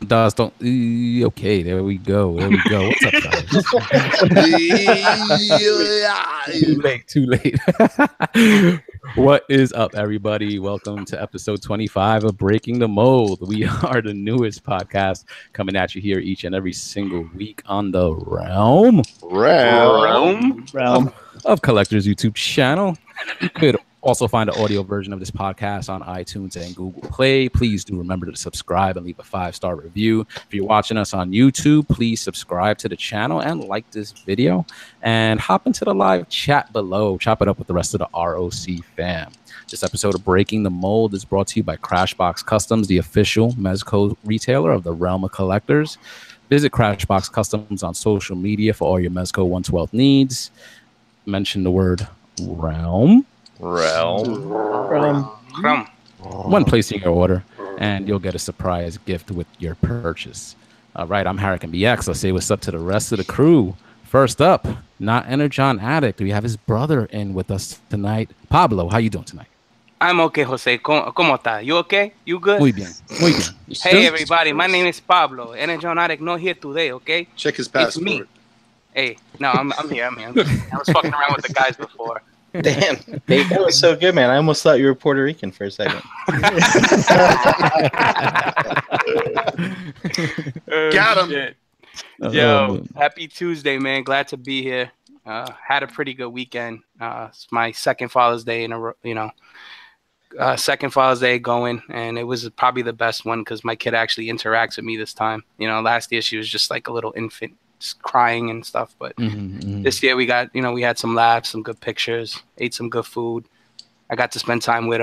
Does don't okay, there we go. There we go. What's up, guys? Too late, too late. What is up, everybody? Welcome to episode 25 of Breaking the Mold. We are the newest podcast coming at you here each and every single week on the realm of Collectors YouTube channel. You could also find an audio version of this podcast on iTunes and Google Play. Please do remember to subscribe and leave a 5-star review. If you're watching us on YouTube, please subscribe to the channel and like this video. And hop into the live chat below. Chop it up with the rest of the ROC fam. This episode of Breaking the Mold is brought to you by Crashbox Customs, the official Mezco retailer of the realm of collectors. Visit Crashbox Customs on social media for all your Mezco 112 needs. Mention the word realm. When placing your order, and you'll get a surprise gift with your purchase. All right, I'm Harrican BX. Let's say what's up to the rest of the crew. First up, not Energon Addict. We have his brother in with us tonight. Pablo, how you doing tonight? I'm okay, Jose. ¿Cómo está? You okay? You good? Muy bien. Muy bien. Hey, everybody. My name is Pablo. Energon Addict not here today, okay? Check his passport. It's me. Hey, no, I'm here. I was fucking around with the guys before. Damn, Dave, that was so good, man. I almost thought you were Puerto Rican for a second. Got him. Yo, happy Tuesday, man. Glad to be here. Had a pretty good weekend. It's my second Father's Day second Father's Day going, and it was probably the best one because my kid actually interacts with me this time. You know, last year she was just like a little infant, just crying and stuff. But this year we got, we had some laughs, some good pictures, ate some good food. I got to spend time with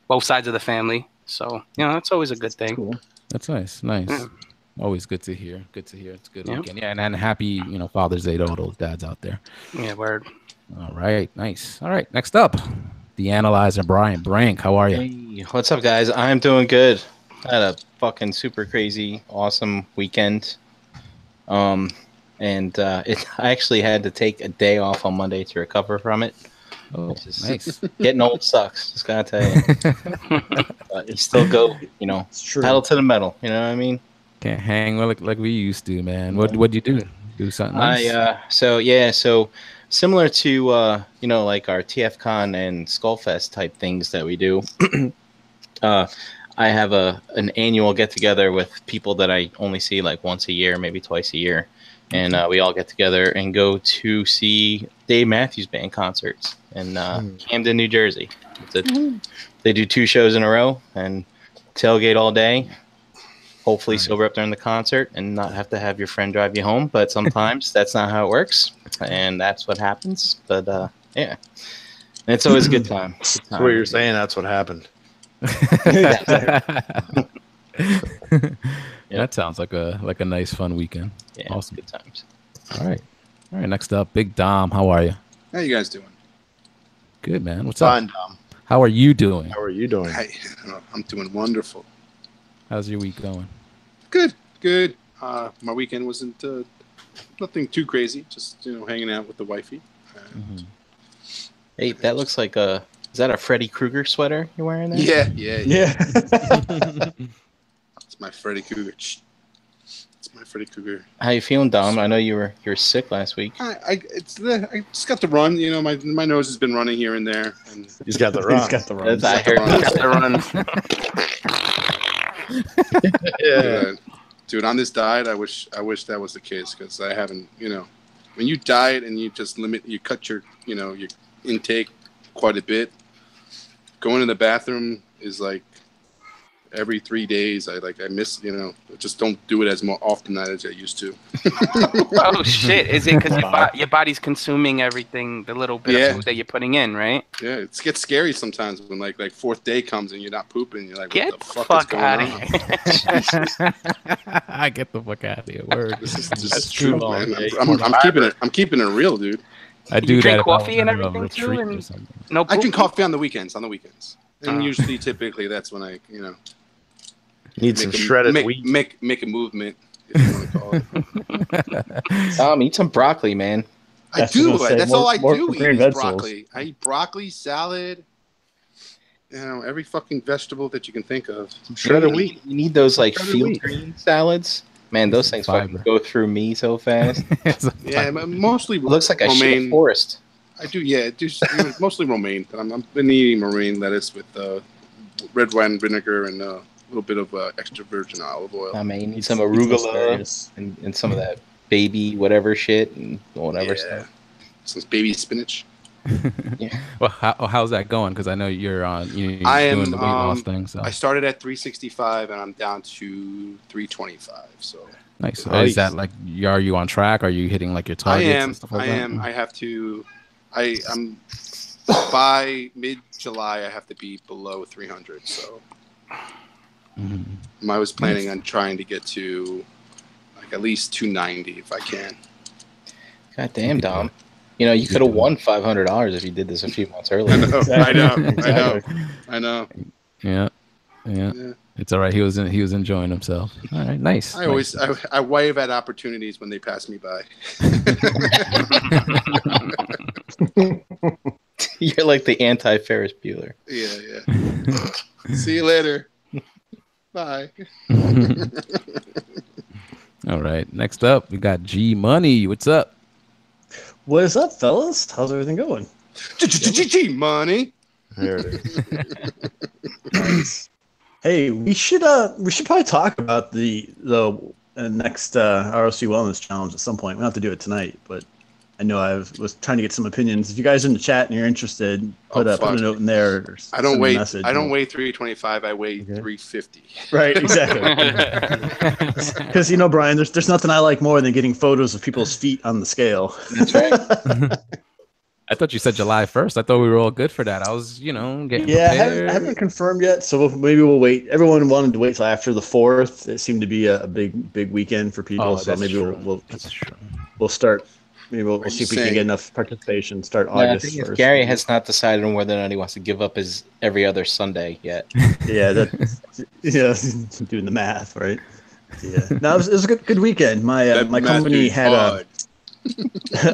both sides of the family. So, it's always a good thing. Cool. That's nice. Yeah. Always good to hear. It's a good weekend. Yeah, and happy, Father's Day to all those dads out there. Yeah, word. All right, nice. All right, next up, the Analyzer, Brian Brank. How are you? Hey, what's up, guys? I'm doing good. I had a fucking super crazy, awesome weekend. I actually had to take a day off on Monday to recover from it. Oh, nice. Getting old sucks, just gotta tell you. But you still go, pedal to the metal. You know what I mean? Can't hang like we used to, man. What'd you do? Do something nice? So similar to like our TFCon and Skullfest type things that we do. I have an annual get together with people that I only see like once a year, maybe twice a year, and we all get together and go to see Dave Matthews Band concerts in Camden, New Jersey. They do 2 shows in a row and tailgate all day. Hopefully sober up during the concert and not have to have your friend drive you home. But sometimes that's not how it works, and that's what happens. But yeah, it's always a good time. That's what you're saying. That's what happened. That sounds like a nice fun weekend. Yeah, awesome. Good times. All right. Next up, Big Dom. How are you? How you guys doing? Good, man. What's Fine, up? Dom. How are you doing? How are you doing? I'm doing wonderful. How's your week going? Good. My weekend wasn't nothing too crazy. Just hanging out with the wifey. Hey, that looks like is that a Freddy Krueger sweater you're wearing there? Yeah. It's my Freddy Krueger. It's my Freddy Krueger. How you feeling, Dom? I know you were sick last week. I just got the run. My nose has been running here and there. And He's got the run. I heard Got the run. Yeah. Dude, on this diet, I wish that was the case because I haven't. When you diet and you just you cut your your intake quite a bit. Going to the bathroom is like every 3 days. I miss, just don't do it as often as I used to. Oh shit! Is it because your body's consuming everything, the little bit of food that you're putting in, right? Yeah, it gets scary sometimes when like 4th day comes and you're not pooping. You're like, get what the fuck is out going of on? here! I get the fuck out of here. Word. This is That's true, man. man. I'm keeping it real, dude. I do drink that coffee and if I was on a everything too, retreat or and something. no. I drink pooping? coffee on the weekends. And usually, typically, that's when I, Need some shredded wheat. Make a movement, if you want to call it. Eat some broccoli, man. I do. That's all I do. Eat broccoli. I eat broccoli, salad. every fucking vegetable that you can think of. Some shredded wheat. You need those like Shredded field wheat. green salads. Man, those things fucking go through me so fast. Yeah, mostly It looks like a shit romaine. forest. I do, yeah. Mostly romaine. But I've been eating romaine lettuce with red wine vinegar and a little bit of extra virgin olive oil. I mean, you need some arugula and some of that baby whatever shit and whatever stuff. Some baby spinach. Yeah. Well, how's that going? Because I know you're on. You're doing the weight loss thing. So I started at 365 and I'm down to 325. So nice. Is that like, are you on track? Are you hitting like your targets? And stuff like I that? am. I have to. I'm by mid-July. I have to be below 300. So I was planning on trying to get to like at least 290 if I can. God damn, Dom. You know, you could have won $500 if you did this a few months earlier. I know. Yeah. It's all right. He was enjoying himself. All right, nice. I wave at opportunities when they pass me by. You're like the anti-Ferris Bueller. Yeah. See you later. Bye. All right. Next up, we got G Money. What's up? What is up, fellas? How's everything going? G Money. There it is. Nice. Hey, we should probably talk about the next ROC Wellness Challenge at some point. We don't have to do it tonight, but I know I was trying to get some opinions. If you guys are in the chat and you're interested, put a note in there. Or I don't weigh 325. I weigh 350. Right, exactly. Because Brian, there's nothing I like more than getting photos of people's feet on the scale. That's right. I thought you said July 1st. I thought we were all good for that. I was, getting prepared. I haven't confirmed yet, so maybe we'll wait. Everyone wanted to wait till after the 4th. It seemed to be a big weekend for people, so maybe we'll start. Maybe we'll see if we can get enough participation. Start August 1st. Gary has not decided on whether or not he wants to give up his every other Sunday yet. Yeah, doing the math, right? Yeah. No, it was a good weekend. My company had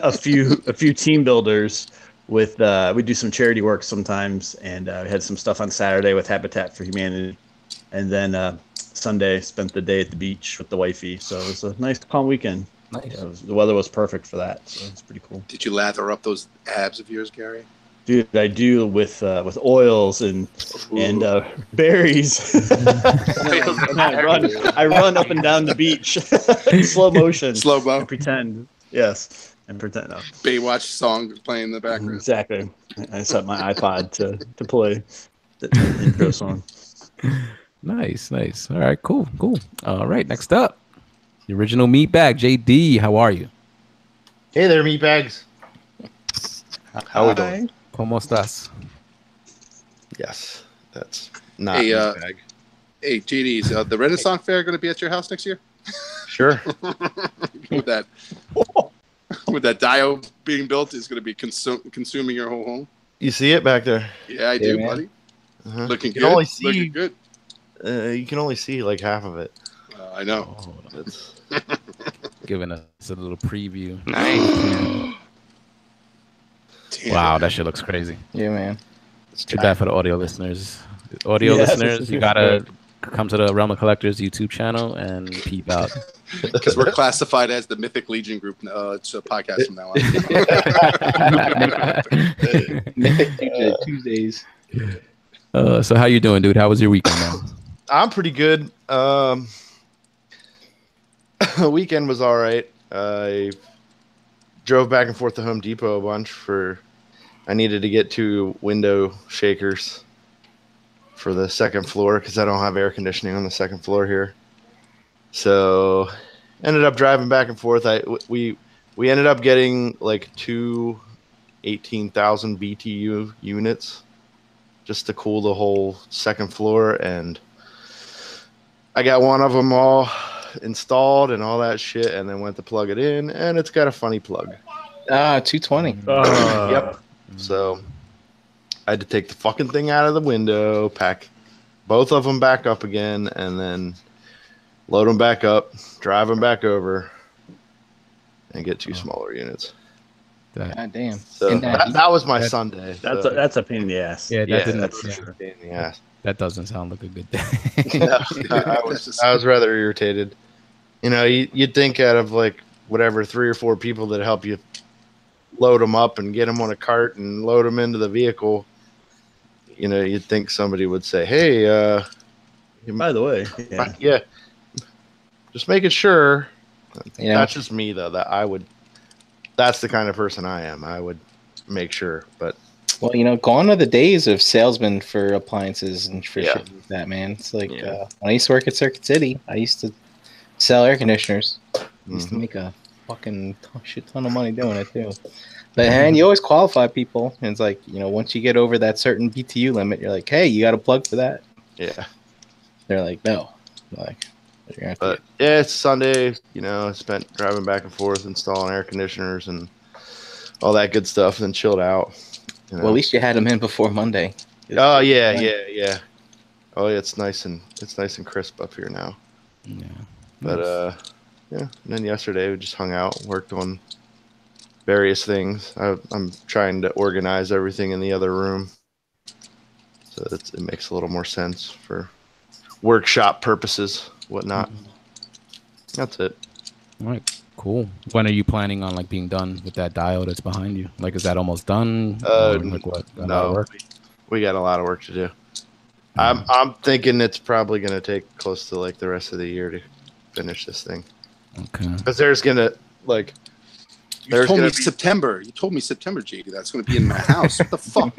a few team builders with we do some charity work sometimes, and we had some stuff on Saturday with Habitat for Humanity, and then Sunday spent the day at the beach with the wifey. So it was a nice calm weekend. Nice. The weather was perfect for that, so it's pretty cool. Did you lather up those abs of yours, Gary? Dude, I do with oils and berries. I run up and down the beach in slow motion. Slow-mo. And pretend. Yes. And pretend. No. Baywatch song playing in the background. Exactly. I set my iPod to play the intro song. Nice. All right, cool. All right, next up. The original meatbag, JD. How are you? Hey there, meatbags. How are we doing? ¿Cómo estás? Yes, that's not meatbag. Hey, JD, is the Renaissance Fair going to be at your house next year? Sure. With that diode being built, is going to be consuming your whole home. You see it back there? Yeah, I do, man. Buddy. Uh-huh. Looking good. Looking good. You can only see like half of it. I know. Giving us a little preview. Nice. Wow, that shit looks crazy. Yeah, man. It's too bad for the audio listeners. Listeners, you gotta come to the Realm of Collectors YouTube channel and peep out. Because we're classified as the Mythic Legion group. It's a podcast from now on. Mythic Legion Tuesdays. So how you doing, dude? How was your weekend, man? I'm pretty good. Weekend was all right. I drove back and forth to Home Depot a bunch I needed to get 2 window shakers for the second floor because I don't have air conditioning on the second floor here. So ended up driving back and forth. We ended up getting like 2 18,000 BTU units just to cool the whole second floor, and I got one of them all installed and all that shit, and then went to plug it in, and it's got a funny plug. 220. Yep. So I had to take the fucking thing out of the window, pack both of them back up again, and then load them back up, drive them back over, and get 2 smaller units. God damn. So that was my Sunday. That's a pain in the ass. Yeah, that's for sure. Pain in the ass. That doesn't sound like a good day. No, I was rather irritated. You know, you'd think out of like whatever 3 or 4 people that help you load them up and get them on a cart and load them into the vehicle, you know, you'd think somebody would say, "Hey, by the way, yeah, just making sure." Yeah. That's just me though. That's the kind of person I am. I would make sure, but. Well, you know, gone are the days of salesmen for appliances and for shit like that, man. It's like when I used to work at Circuit City, I used to sell air conditioners. I used to make a fucking shit ton of money doing it, too. But, man, you always qualify people. And it's like, you know, once you get over that certain BTU limit, you're like, hey, you got a plug for that? Yeah. They're like, no. But, yeah, it's Sunday. You know, I spent driving back and forth, installing air conditioners and all that good stuff, and then chilled out. You know? Well, at least you had them in before Monday. Oh yeah. Oh yeah, it's nice and crisp up here now. Yeah. But and then yesterday we just hung out, worked on various things. I'm trying to organize everything in the other room, so it makes a little more sense for workshop purposes, whatnot. That's it. All right. Cool. When are you planning on like being done with that dial that's behind you? Like, is that almost done? Like what? No, we got a lot of work to do. I'm thinking it's probably going to take close to like the rest of the year to finish this thing. Okay. Because there's gonna like. You told me September. You told me September, JD. That's going to be in my house. What the fuck?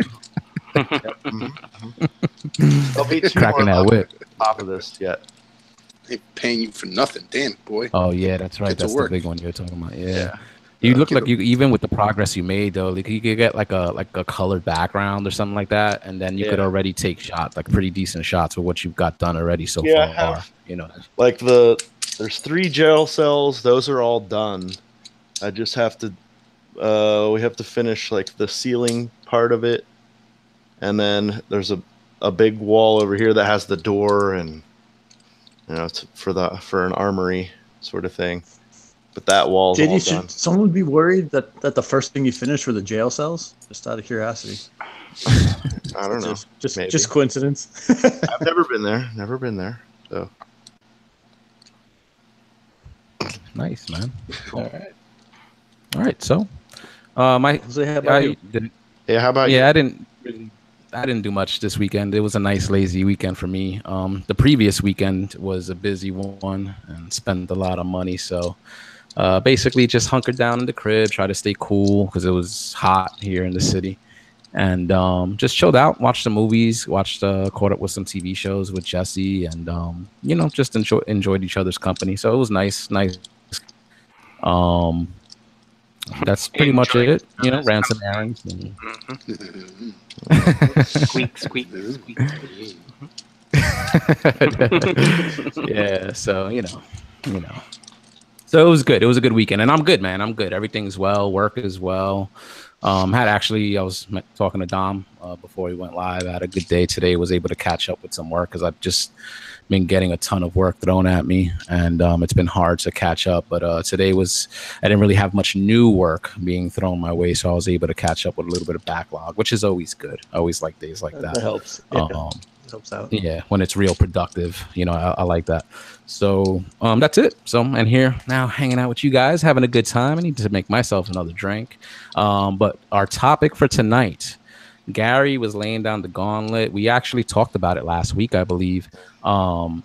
There'll be 2 cracking more that whip. Top of this yet. I ain't paying you for nothing, damn boy. Oh yeah, that's right. Get to That's work. the big one you're talking about. Yeah. You look like you, even with the progress you made though, like you could get like a colored background or something like that, and then you could already take shots, like pretty decent shots with what you've got done already so far. You know, like there's 3 gel cells; those are all done. I just have to, we have to finish like the ceiling part of it, and then there's a big wall over here that has the door, and you know, it's for an armory sort of thing. But that wall's all done. Should someone be worried that the first thing you finished were the jail cells? Just out of curiosity. I don't know. Just coincidence. I've never been there. So nice, man. All right. So, how about you? How about you? Yeah, I didn't do much this weekend. It was a nice, lazy weekend for me. The previous weekend was a busy one and spent a lot of money. So basically just hunkered down in the crib, try to stay cool because it was hot here in the city. And just chilled out, watched some movies, caught up with some TV shows with Jesse, and you know, just enjoyed each other's company. So it was nice. That's pretty much it. You know, ran some errands. Squeak, squeak, squeak. Yeah, so you know. So it was good. It was a good weekend, and I'm good, man. I'm good. Everything's well. Work as well. I was talking to Dom before he went live. I had a good day today. Was able to catch up with some work because I've just been getting a ton of work thrown at me, and it's been hard to catch up. But today I didn't really have much new work being thrown my way, so I was able to catch up with a little bit of backlog, which is always good. I always like days like that. That helps. Yeah. Helps out. Yeah, when it's real productive, you know, I like that. So that's it. So I'm here now hanging out with you guys, having a good time. I need to make myself another drink. But our topic for tonight, Gary was laying down the gauntlet. We actually talked about it last week, I believe, about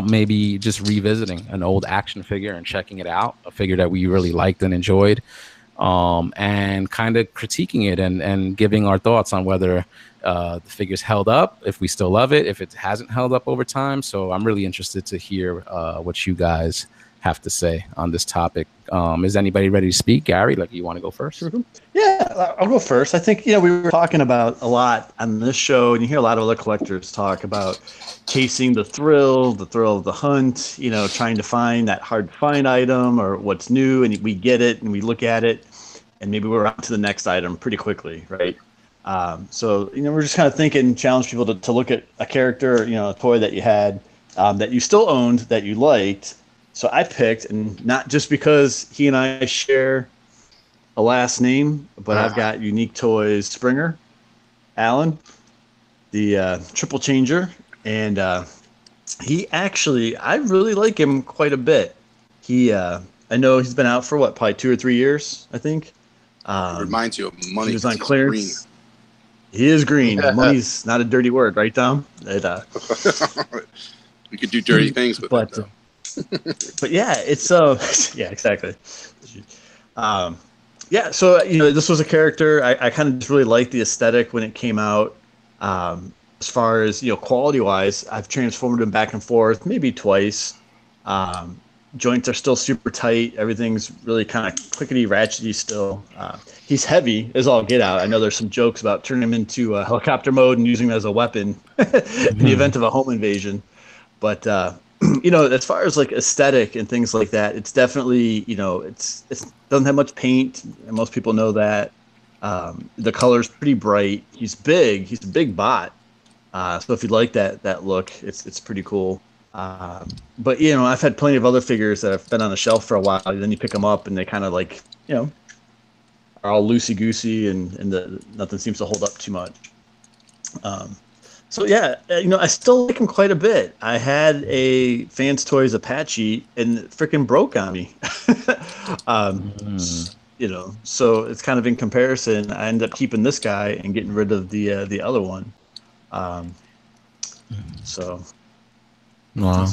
maybe just revisiting an old action figure and checking it out, a figure that we really liked and enjoyed, and kind of critiquing it and giving our thoughts on whether the figure's held up, if we still love it, if it hasn't held up over time. So I'm really interested to hear what you guys have to say on this topic. Is anybody ready to speak? Gary, like, you want to go first? Yeah, I'll go first. I think, we were talking about a lot on this show, and you hear a lot of other collectors talk about chasing the thrill of the hunt, trying to find that hard to find item or what's new, and we get it and we look at it, and maybe we're on to the next item pretty quickly, right? So, we're just kind of thinking, challenge people to look at a character, a toy that you had, that you still owned, that you liked. So I picked, and not just because he and I share a last name, but I've got Unique Toys Springer, Allen, the triple changer, and he actually, I really like him quite a bit. I know he's been out for what, probably 2 or 3 years, I think. It reminds you of money. He was on clearance. He is green. Money's not a dirty word, right, Tom? We could do dirty things with it, though. But yeah, it's yeah, exactly. Yeah, so this was a character I kind of just really liked the aesthetic when it came out. As far as quality wise, I've transformed him back and forth maybe twice. Joints are still super tight. Everything's really kind of clickety ratchety still. He's heavy as all get out. I know there's some jokes about turning him into helicopter mode and using him as a weapon in the event of a home invasion. But as far as like aesthetic and things like that, it's definitely it doesn't have much paint, and most people know that. The color's pretty bright. He's big. He's a big bot. So if you like that look, it's pretty cool. But I've had plenty of other figures that have been on the shelf for a while. And then you pick them up, and they kind of like are all loosey goosey, and nothing seems to hold up too much. So yeah, I still like him quite a bit. I had a Fans Toys Apache, and it freaking broke on me. So it's kind of in comparison. I ended up keeping this guy and getting rid of the other one. So. Wow.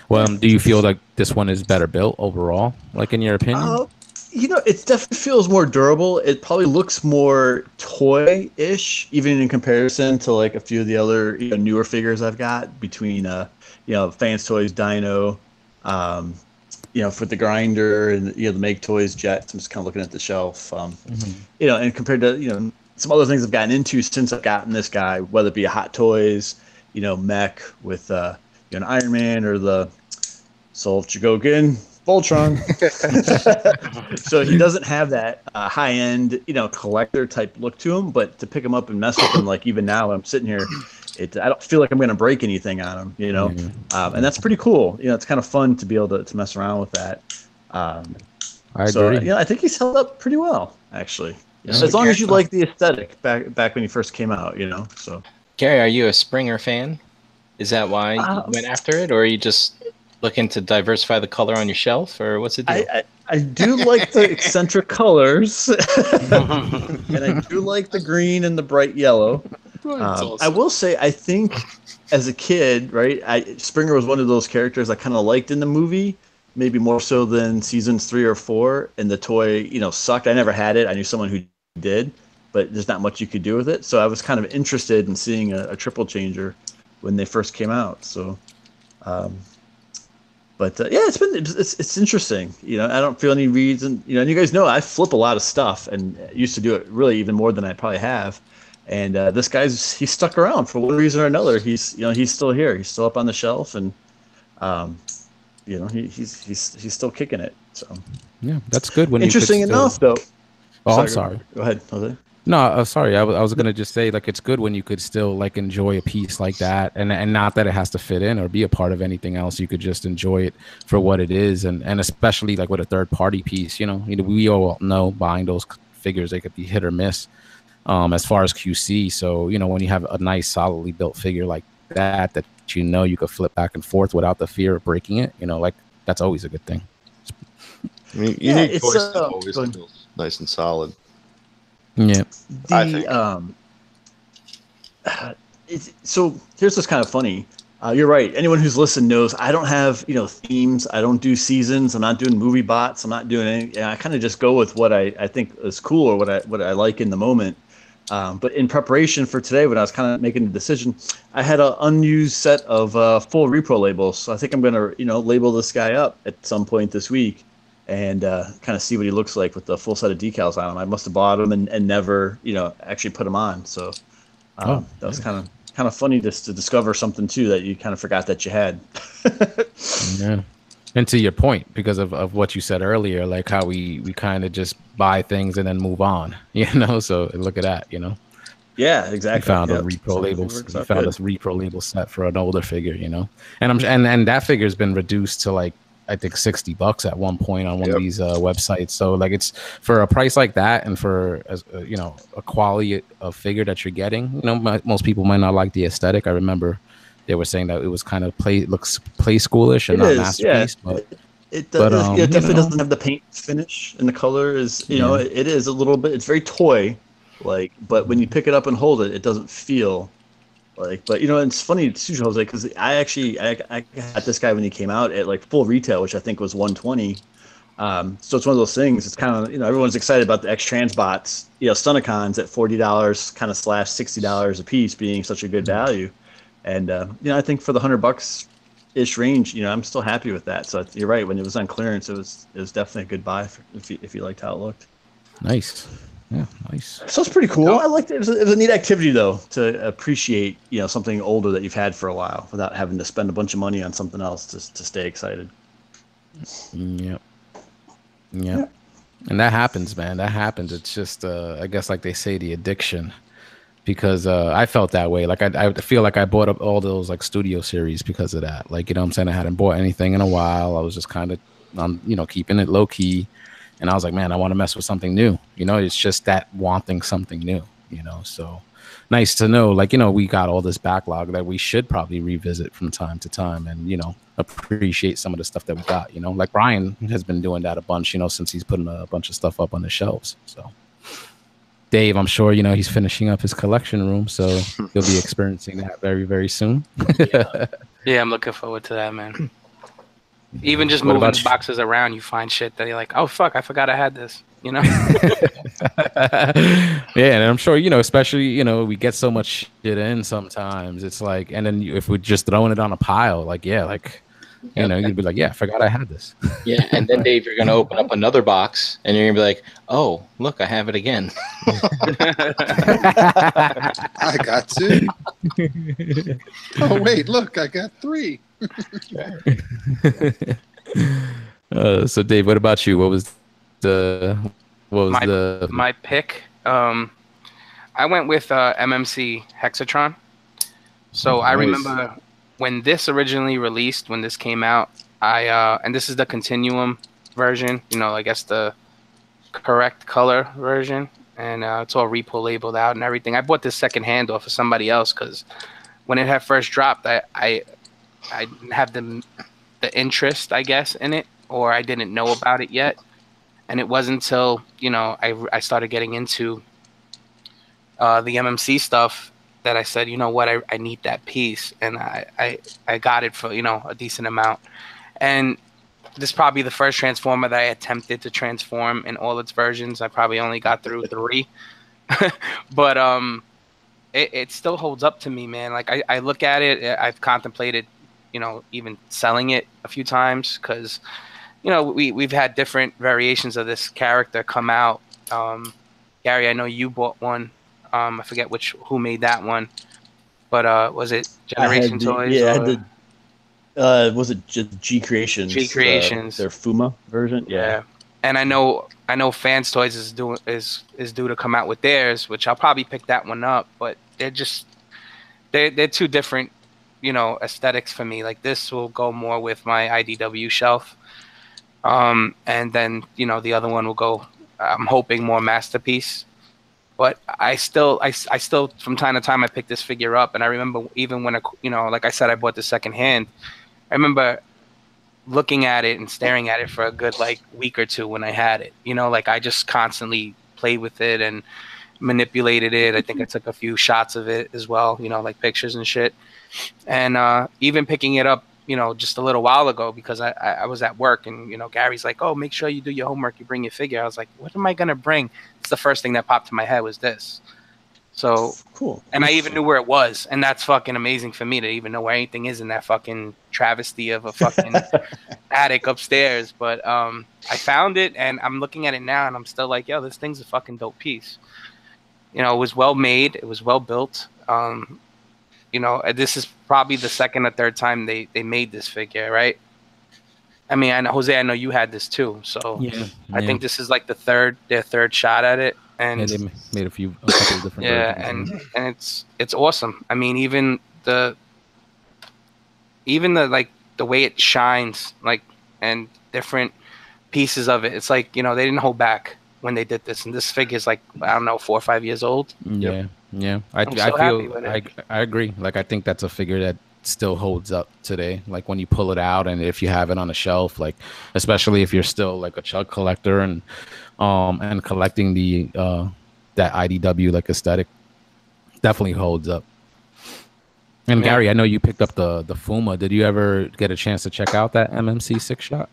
Well, do you feel like this one is better built overall, like in your opinion? It definitely feels more durable. It probably looks more toy-ish, even in comparison to like a few of the other newer figures I've got between Fans Toys Dino, for the grinder and the Make Toys Jets. I'm just kind of looking at the shelf, and compared to some other things I've gotten into since I've gotten this guy, whether it be a Hot Toys, mech with an Iron Man or the Soul of Chogokin Voltron. So he doesn't have that high end, collector type look to him. But to pick him up and mess with him, like even now I'm sitting here, I don't feel like I'm going to break anything on him, and that's pretty cool. It's kind of fun to be able to mess around with that. I agree. I think he's held up pretty well, actually. As long as you like the aesthetic back when he first came out, So, Gary, are you a Springer fan? Is that why you went after it, or are you just looking to diversify the color on your shelf, or what's the deal? I do like the eccentric colors, and I do like the green and the bright yellow. Awesome. I will say, I think as a kid, right, Springer was one of those characters I kind of liked in the movie, maybe more so than seasons 3 or 4, and the toy, sucked. I never had it. I knew someone who did, but there's not much you could do with it. So I was kind of interested in seeing a triple changer when they first came out. So, it's interesting. I don't feel any reason, and you guys know I flip a lot of stuff and used to do it really even more than I probably have. And this he's stuck around for one reason or another. He's still here. He's still up on the shelf, and he's still kicking it. So yeah, that's good. When interesting enough, though. Oh, I'm sorry. Go ahead, Jose. No, sorry. I was gonna just say, like, it's good when you could still like enjoy a piece like that, and not that it has to fit in or be a part of anything else. You could just enjoy it for what it is, and especially like with a third party piece. We all know buying those figures, they could be hit or miss as far as QC. So when you have a nice solidly built figure like that you could flip back and forth without the fear of breaking it, like that's always a good thing. I mean, Unique Toys always feels nice and solid. Yeah. I think. So here's what's kind of funny. You're right. Anyone who's listened knows I don't have themes. I don't do seasons. I'm not doing movie bots. I'm not doing anything. I kind of just go with what I think is cool or what I like in the moment. But in preparation for today, when I was kind of making the decision, I had an unused set of full repro labels. So I think I'm going to label this guy up at some point this week and kind of see what he looks like with the full set of decals on him. I must have bought him and never actually put him on. So that was kind of funny just to discover something too that you kind of forgot that you had. Yeah. And to your point, because of what you said earlier, like how we kind of just buy things and then move on, so look at that, Yeah, exactly. We found a repro label. We found this repro label set for an older figure, and that figure's been reduced to like I think $60 at one point on one of these websites. So like it's for a price like that, and for you know, a quality of figure that you're getting. You know, most people might not like the aesthetic. I remember they were saying that it was kind of looks play schoolish and not masterpiece, but. It definitely doesn't have the paint finish, and the color is, you know, it is a little bit. It's very toy like, but when you pick it up and hold it, it doesn't feel like. But you know, it's funny too, Jose, because I got this guy when he came out at like full retail, which I think was 120. So it's one of those things. It's kind of, you know, everyone's excited about the X Transbots, you know, Stunticons at $40, kind of slash $60 a piece, being such a good value. And you know, I think for the $100 ish range, you know, I'm still happy with that. So you're right. When it was on clearance, it was definitely a good buy if you liked how it looked. Nice. Yeah, nice. So it's pretty cool. I liked it. It was a neat activity though, to appreciate, you know, something older that you've had for a while without having to spend a bunch of money on something else to stay excited. Yep. And that happens, man. That happens. It's just I guess, like they say, the addiction. Because I felt that way. Like I feel like I bought up all those like studio series because of that. Like, you know what I'm saying? I hadn't bought anything in a while. I was just kind of, you know, keeping it low key. And I was like, man, I want to mess with something new. You know, it's just that wanting something new, you know. So nice to know, like, you know, we got all this backlog that we should probably revisit from time to time and, you know, appreciate some of the stuff that we got, you know. Like Brian has been doing that a bunch, you know, since he's putting a bunch of stuff up on the shelves. So Dave, I'm sure, you know, he's finishing up his collection room, so you'll be experiencing that very, very soon. Yeah, I'm looking forward to that, man. Even just moving the boxes around, you find shit that you're like, oh, fuck, I forgot I had this, you know? Yeah, and I'm sure, you know, especially, you know, we get so much shit in sometimes. It's like, and then if we're just throwing it on a pile, like, yeah, like, you know, you'd be like, yeah, I forgot I had this. Yeah, and then, Dave, you're going to open up another box, and you're going to be like, oh, look, I have it again. I got two. Oh, wait, look, I got three. So, Dave, what about you? What was my pick? I went with MMC Hexatron. So I remember when this originally released, when this came out, and this is the Continuum version, you know, I guess the correct color version, and it's all repo labeled out and everything. I bought this secondhand off of somebody else because when it had first dropped, I didn't have the interest, I guess, in it, or I didn't know about it yet. And it wasn't until, you know, I started getting into the MMC stuff that I said, you know what, I need that piece, and I got it for, you know, a decent amount. And this is probably the first Transformer that I attempted to transform in all its versions. I probably only got through 3, but it still holds up to me, man. Like I look at it, I've contemplated, you know, even selling it a few times because, you know, we've had different variations of this character come out. Gary, I know you bought one. I forget who made that one, but was it Generation Toys? Yeah, was it just G Creations? G Creations, their Fuma version. Yeah, and I know Fans Toys is due to come out with theirs, which I'll probably pick that one up. But they're two different, you know, aesthetics for me. Like this will go more with my IDW shelf, and then, you know, the other one will go, I'm hoping, more masterpiece. But I still from time to time I pick this figure up, and I remember even when you know, like I said, I bought the second hand. I remember looking at it and staring at it for a good like week or two when I had it. You know, like I just constantly played with it and manipulated it. I think I took a few shots of it as well, you know, like pictures and shit. And even picking it up, you know, just a little while ago, because I was at work, and, you know, Gary's like, oh, make sure you do your homework, you bring your figure. I was like, what am I going to bring? It's the first thing that popped to my head was this. So cool. And I even knew where it was. And that's fucking amazing for me to even know where anything is in that fucking travesty of a fucking attic upstairs. But I found it, and I'm looking at it now, and I'm still like, yo, this thing's a fucking dope piece. You know, it was well made. It was well built. You know, this is probably the second or third time they made this figure, right? I mean, I know, Jose, I know you had this too. So yeah, I think this is like their third shot at it. And they made a couple of different versions. And it's awesome. I mean, even the like the way it shines, like and different pieces of it. It's like, they didn't hold back when they did this, and this figure's like, I don't know, 4 or 5 years old. Yeah, yeah. I'm so happy with it. I agree. Like, I think that's a figure that still holds up today. Like, when you pull it out, and if you have it on a shelf, like, especially if you're still like a Chug collector and collecting the that IDW like aesthetic, definitely holds up. And Gary, I know you picked up the Fuma. Did you ever get a chance to check out that MMC 6-shot?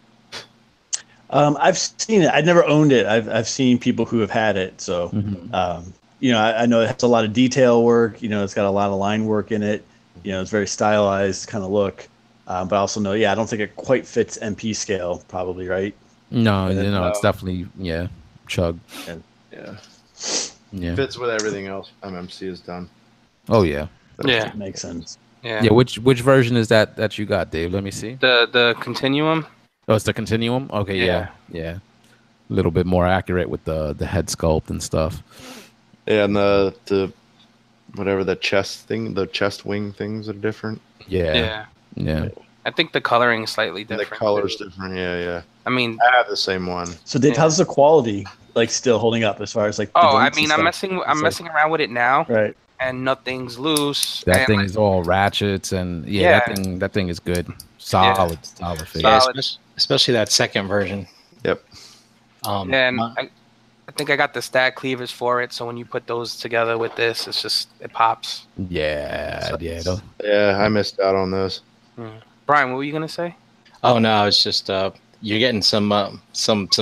I've seen it. I've never owned it. I've seen people who have had it. So, I know it has a lot of detail work. It's got a lot of line work in it. It's very stylized kind of look. But I also know, I don't think it quite fits MP scale, probably, right? No, it's definitely, Chug. Yeah. Yeah. Fits with everything else MMC has done. Oh, yeah. That makes sense. Yeah. Which version is that you got, Dave? Let me see. The Continuum. Oh, it's the Continuum? Okay, yeah. A little bit more accurate with the head sculpt and stuff. Yeah, and the whatever the chest wing things are different. Yeah. I think the coloring is slightly different. The color's different. Yeah. I mean, I have the same one. So Dave, how's the quality like still holding up as far as like? I'm messing around with it now. Right. And nothing's loose. That thing is all ratchets, and that thing is good. Solid figure. Yeah, especially that second version. Yep. And I think I got the stat cleavers for it, so when you put those together with this, it pops. Yeah. I missed out on those. Brian, what were you gonna say? Oh no, it's just you're getting some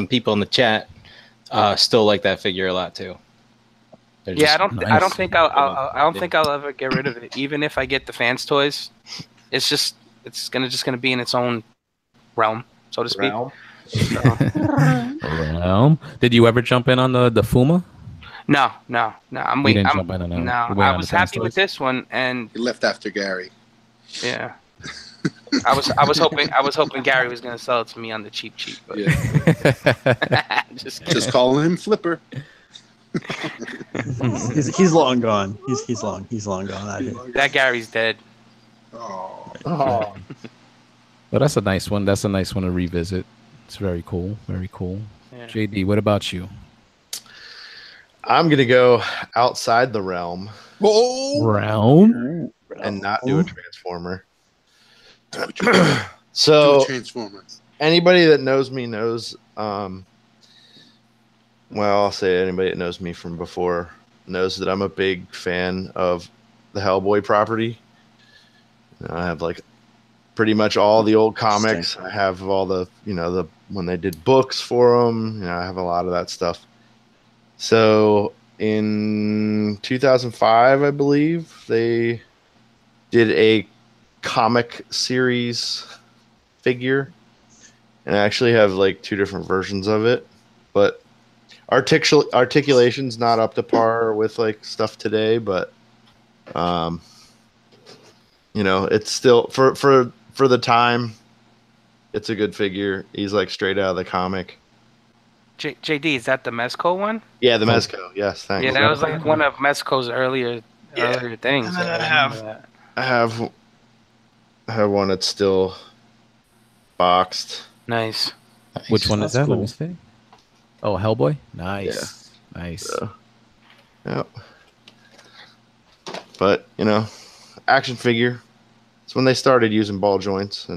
people in the chat still like that figure a lot too. I don't think I'll ever get rid of it. Even if I get the fans toys, it's gonna be in its own realm, so to speak. Realm. Did you ever jump in on the Fuma? No. I'm waiting. I was happy with this one, and he left after Gary. Yeah. I was hoping Gary was gonna sell it to me on the cheap, but just calling him Flipper. he's long gone. He's long gone out here. That Gary's dead. Oh. Well, that's a nice one. That's a nice one to revisit. It's very cool. Very cool. Yeah. JD, what about you? I'm gonna go outside the realm. Realm? And not do a Transformer. So Transformer. Anybody that knows me knows. Well, I'll say anybody that knows me from before knows that I'm a big fan of the Hellboy property. I have like pretty much all the old comics. I have all the when they did books for them. I have a lot of that stuff. So in 2005, I believe they did a comic series figure, and I actually have like 2 different versions of it, but articulation's not up to par with like stuff today, but it's still for the time, it's a good figure. He's like straight out of the comic. JD, is that the Mezco one? Yeah, the Mezco. Yes, thanks. Yeah, that was like one of Mezco's earlier things. And then I have one that's still boxed. Nice. Which one is that? Cool. Let me see. Oh, Hellboy. Nice. Yeah. Nice. Yeah. But action figure. It's when they started using ball joints,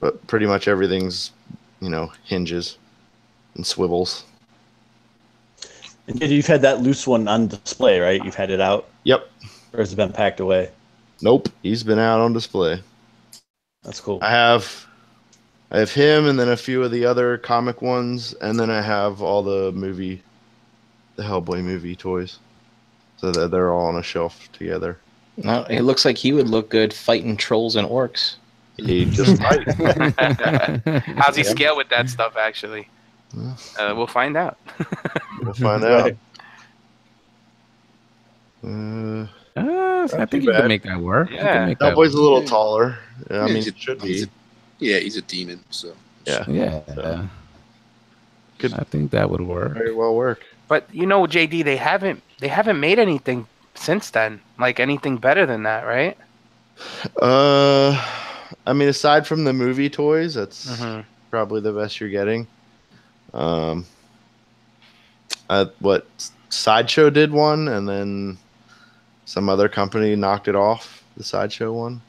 but pretty much everything's hinges and swivels. And you've had that loose one on display, right? You've had it out? Yep. Or has it been packed away? Nope. He's been out on display. That's cool. I have him and then a few of the other comic ones, and then I have all the Hellboy movie toys. So that they're all on a shelf together. No, it looks like he would look good fighting trolls and orcs. He just might. How's he scale with that stuff, actually? We'll find out. We'll find out. I think you can make that work. Yeah. Hellboy's a little taller. Yeah, I mean, it should be. He's a demon, so. Yeah. Could I think that would work. very well work. But JD, they haven't made anything since then, like anything better than that, right? I mean, aside from the movie toys, that's probably the best you're getting. What Sideshow did one, and then some other company knocked it off, the Sideshow one.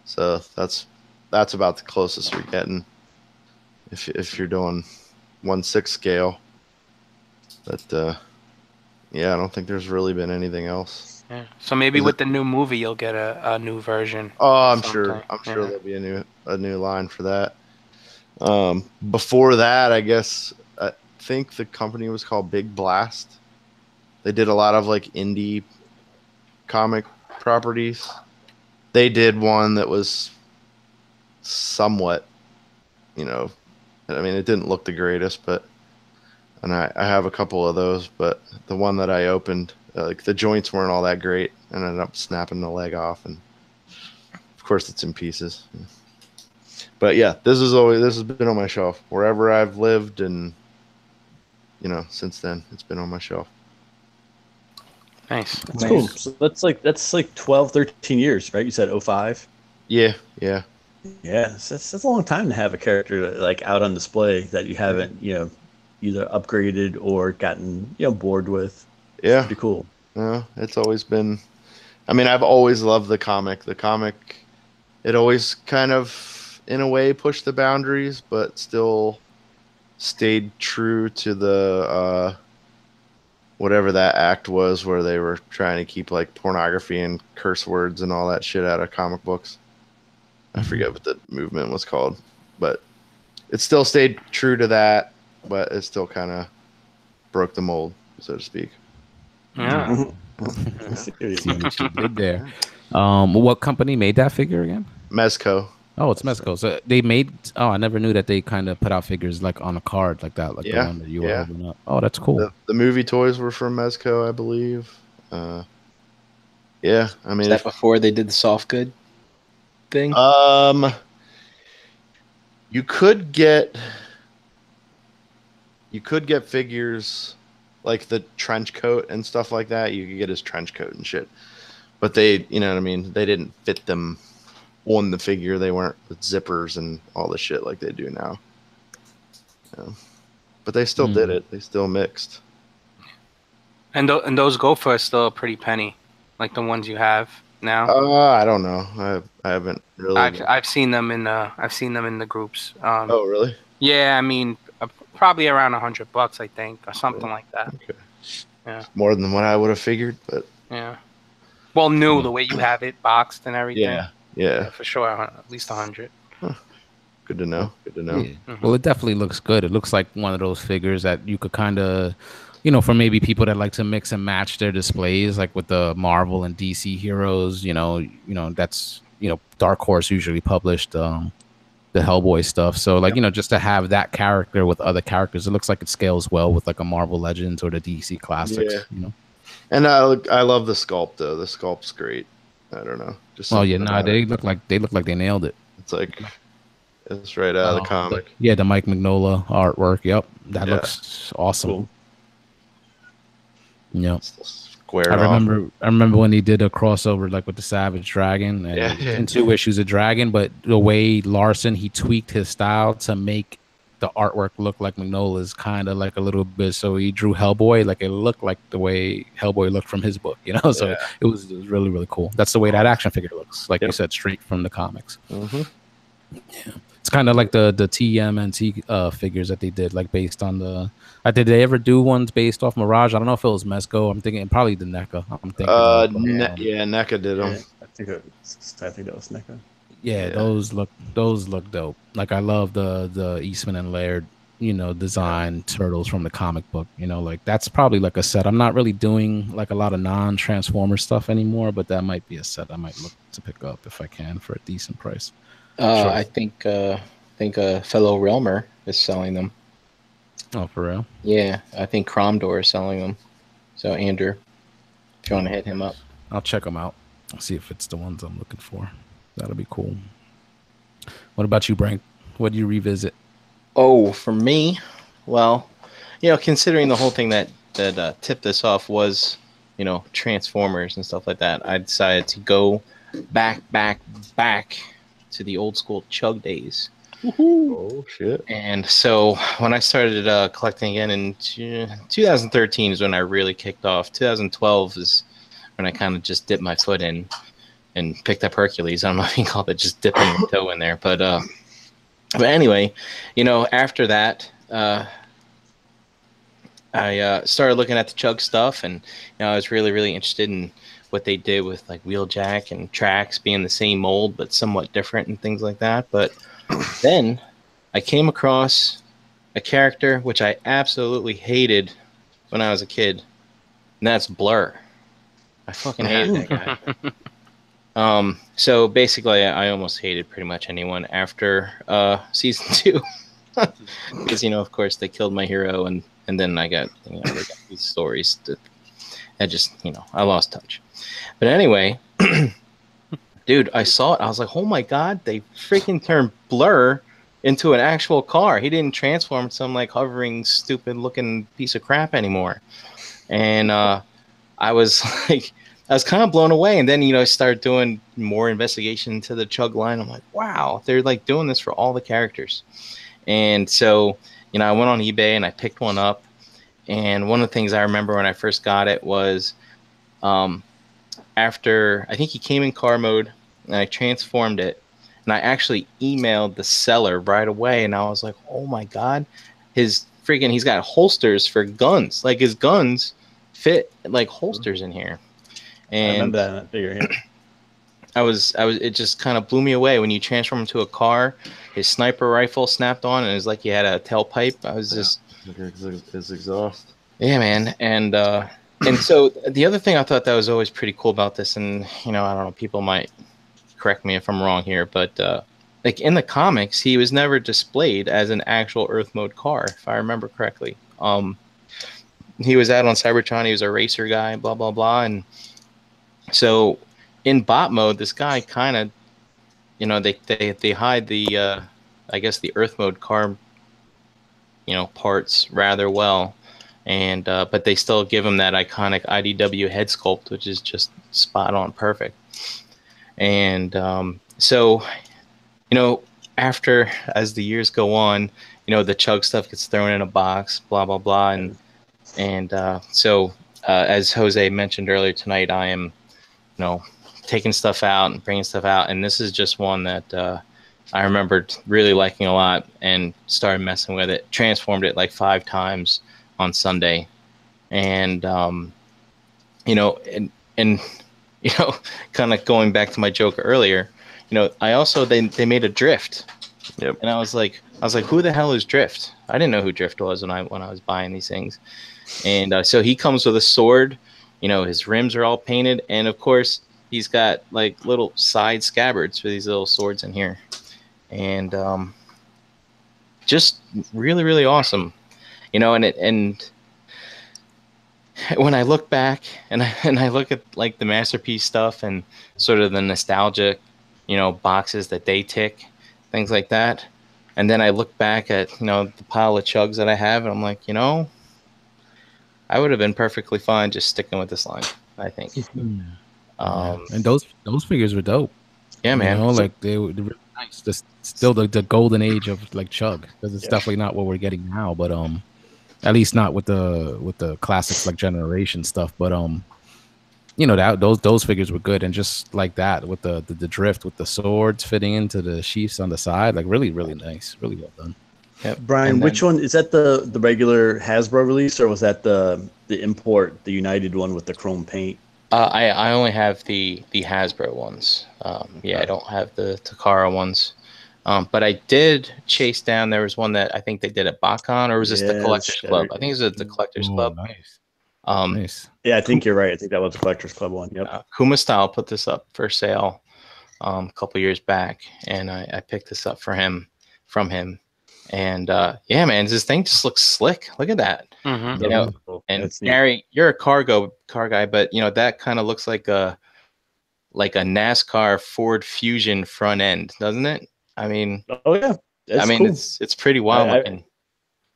So that's about the closest you're getting if you're doing 1/6 scale. But yeah, I don't think there's really been anything else. Yeah. So maybe with the new movie, you'll get a new version. Oh, I'm sure there'll be a new line for that. Before that, I guess I think the company was called Big Blast. They did a lot of like indie comic properties. They did one that was somewhat, I mean, it didn't look the greatest, and I have a couple of those, but the one that I opened, like the joints weren't all that great, and I ended up snapping the leg off, and of course it's in pieces. But yeah, this has been on my shelf wherever I've lived, and since then it's been on my shelf. Nice. That's cool. So that's like 12, 13 years, right? You said 05? Yeah. Yeah, that's a long time to have a character like out on display that you haven't, either upgraded or gotten, bored with. Yeah. It's pretty cool. Yeah, it's always been. I mean, I've always loved the comic. The comic, it always kind of, in a way, pushed the boundaries, but still stayed true to the whatever that act was, where they were trying to keep like pornography and curse words and all that shit out of comic books. I forget what the movement was called, but it still stayed true to that, but it still kind of broke the mold, so to speak. Yeah. See what you did there. What company made that figure again? Mezco. Oh, it's Mezco. So they made. Oh, I never knew that they kind of put out figures like on a card like that, like the one that you were holding up. Oh, that's cool. The movie toys were from Mezco, I believe. Yeah, I mean, is that before they did the soft good thing? You could get figures like the trench coat and stuff like that. You could get his trench coat and shit, but they, you know what I mean, they didn't fit them on the figure. They weren't with zippers and all the shit like they do now. But they still did it. They still mixed. And those go for still a pretty penny, like the ones you have now. I don't know. I haven't really. I've seen them in the groups. Oh, really? Yeah, I mean, probably around $100, I think, or something like that. Okay. Yeah. More than what I would have figured, but. Yeah. Well, new the way you have it boxed and everything. Yeah. For sure, at least 100. Huh. Good to know. Yeah. Mm-hmm. Well, it definitely looks good. It looks like one of those figures that you could kind of, for maybe people that like to mix and match their displays, like with the Marvel and DC heroes. That's Dark Horse usually published the Hellboy stuff. So like just to have that character with other characters, it looks like it scales well with like a Marvel Legends or the DC classics. Yeah. And I love the sculpt though. The sculpt's great. I don't know. They look like they nailed it. It's like it's right out of the comic. The Mike Mignola artwork. Yep, that looks awesome. Cool. Yep. I remember when he did a crossover like with the Savage Dragon and in 2 issues of Dragon, but the way Larson he tweaked his style to make the artwork look like Mignola's kind of like a little bit. So he drew Hellboy like it looked like the way Hellboy looked from his book, So it was really, really cool. That's the way that action figure looks, like you said, straight from the comics. Mm-hmm. Yeah, it's kind of like the TMNT figures that they did, like based on the. Did they ever do ones based off Mirage? I don't know if it was Mezco. I'm thinking probably the NECA. I'm thinking. NECA did them. I think that was NECA. Yeah, those look dope. Like I love the Eastman and Laird, design turtles from the comic book. Like that's probably like a set. I'm not really doing like a lot of non-Transformer stuff anymore, but that might be a set I might look to pick up if I can for a decent price. Sure. I think a fellow Realmer is selling them. Oh, for real? Yeah, I think Cromdor is selling them. So Andrew, if you want to hit him up, I'll check them out. I'll see if it's the ones I'm looking for. That'll be cool. What about you, Brank? What do you revisit? Oh, for me, well, considering the whole thing that tipped this off was, Transformers and stuff like that, I decided to go back to the old school Chug days. Oh shit! And so when I started collecting again in 2013 is when I really kicked off. 2012 is when I kind of just dipped my foot in and picked up Hercules. I don't know if you can call it just dipping your toe in there, but anyway, after that, I started looking at the Chug stuff, and I was really, really interested in what they did with like Wheeljack and Tracks being the same mold but somewhat different and things like that. But then I came across a character which I absolutely hated when I was a kid, and that's Blur. I fucking hated that guy. So basically, I almost hated pretty much anyone after season 2, because of course they killed my hero, and then I got they got these stories that just I lost touch. But anyway, dude, I saw it. I was like, oh my god, they freaking turned Blur into an actual car. He didn't transform into some like hovering, stupid looking piece of crap anymore. And I was like, I was kind of blown away. And then, I started doing more investigation into the Chug line. I'm like, wow, they're like doing this for all the characters. And so, I went on eBay and I picked one up. And one of the things I remember when I first got it was after, I think he came in car mode and I transformed it. And I actually emailed the seller right away. And I was like, oh my God, he's got holsters for guns. Like his guns fit like holsters in here. And I remember that in that figure. Yeah. It just kind of blew me away when you transform into a car. His sniper rifle snapped on, and it was like he had a tailpipe. I was just his exhaust. Yeah, man, and so the other thing I thought that was always pretty cool about this, and I don't know, people might correct me if I'm wrong here, but like in the comics, he was never displayed as an actual Earth mode car, if I remember correctly. He was out on Cybertron. He was a racer guy, blah blah blah, and so in bot mode, this guy kind of, they hide the, I guess the Earth mode car, parts rather well, and but they still give him that iconic IDW head sculpt, which is just spot on perfect. And so, after as the years go on, the Chug stuff gets thrown in a box, blah blah blah, and so as Jose mentioned earlier tonight, I am, taking stuff out and bringing stuff out, and this is just one that I remembered really liking a lot and started messing with it. Transformed it like 5 times on Sunday, and and kind of going back to my joke earlier, I also they made a Drift. Yep. And I was like, who the hell is Drift? I didn't know who Drift was when I was buying these things. And so he comes with a sword, his rims are all painted, and of course he's got like little side scabbards for these little swords in here, and just really, really awesome, and when I look back and I look at like the Masterpiece stuff and sort of the nostalgic, boxes that they tick, things like that, and then I look back at the pile of Chugs that I have, and I'm like, I would have been perfectly fine just sticking with this line, I think. And those figures were dope. Yeah, man. Like they were really nice. Still the golden age of like Chug, because it's definitely not what we're getting now, but at least not with the classics like Generation stuff. But that those figures were good, and just like that with the Drift with the swords fitting into the sheaths on the side, like really, really nice, really well done. Yep. Brian, which one is that? The regular Hasbro release, or was that the import, the United one with the chrome paint? I only have the Hasbro ones. I don't have the Takara ones. But I did chase down. There was one that I think they did at BotCon, or was this the Collectors Club? I think it was the Collectors Club. Nice. Nice. Yeah, I think you're right. I think that was the Collectors Club one. Yep. Kuma Style put this up for sale a couple years back, and I picked this up from him. And yeah, man, this thing just looks slick. Look at that. Mm-hmm. And Gary, you're a car guy, but that kind of looks like a NASCAR Ford Fusion front end, doesn't it? I mean, oh yeah, cool. It's pretty wild looking.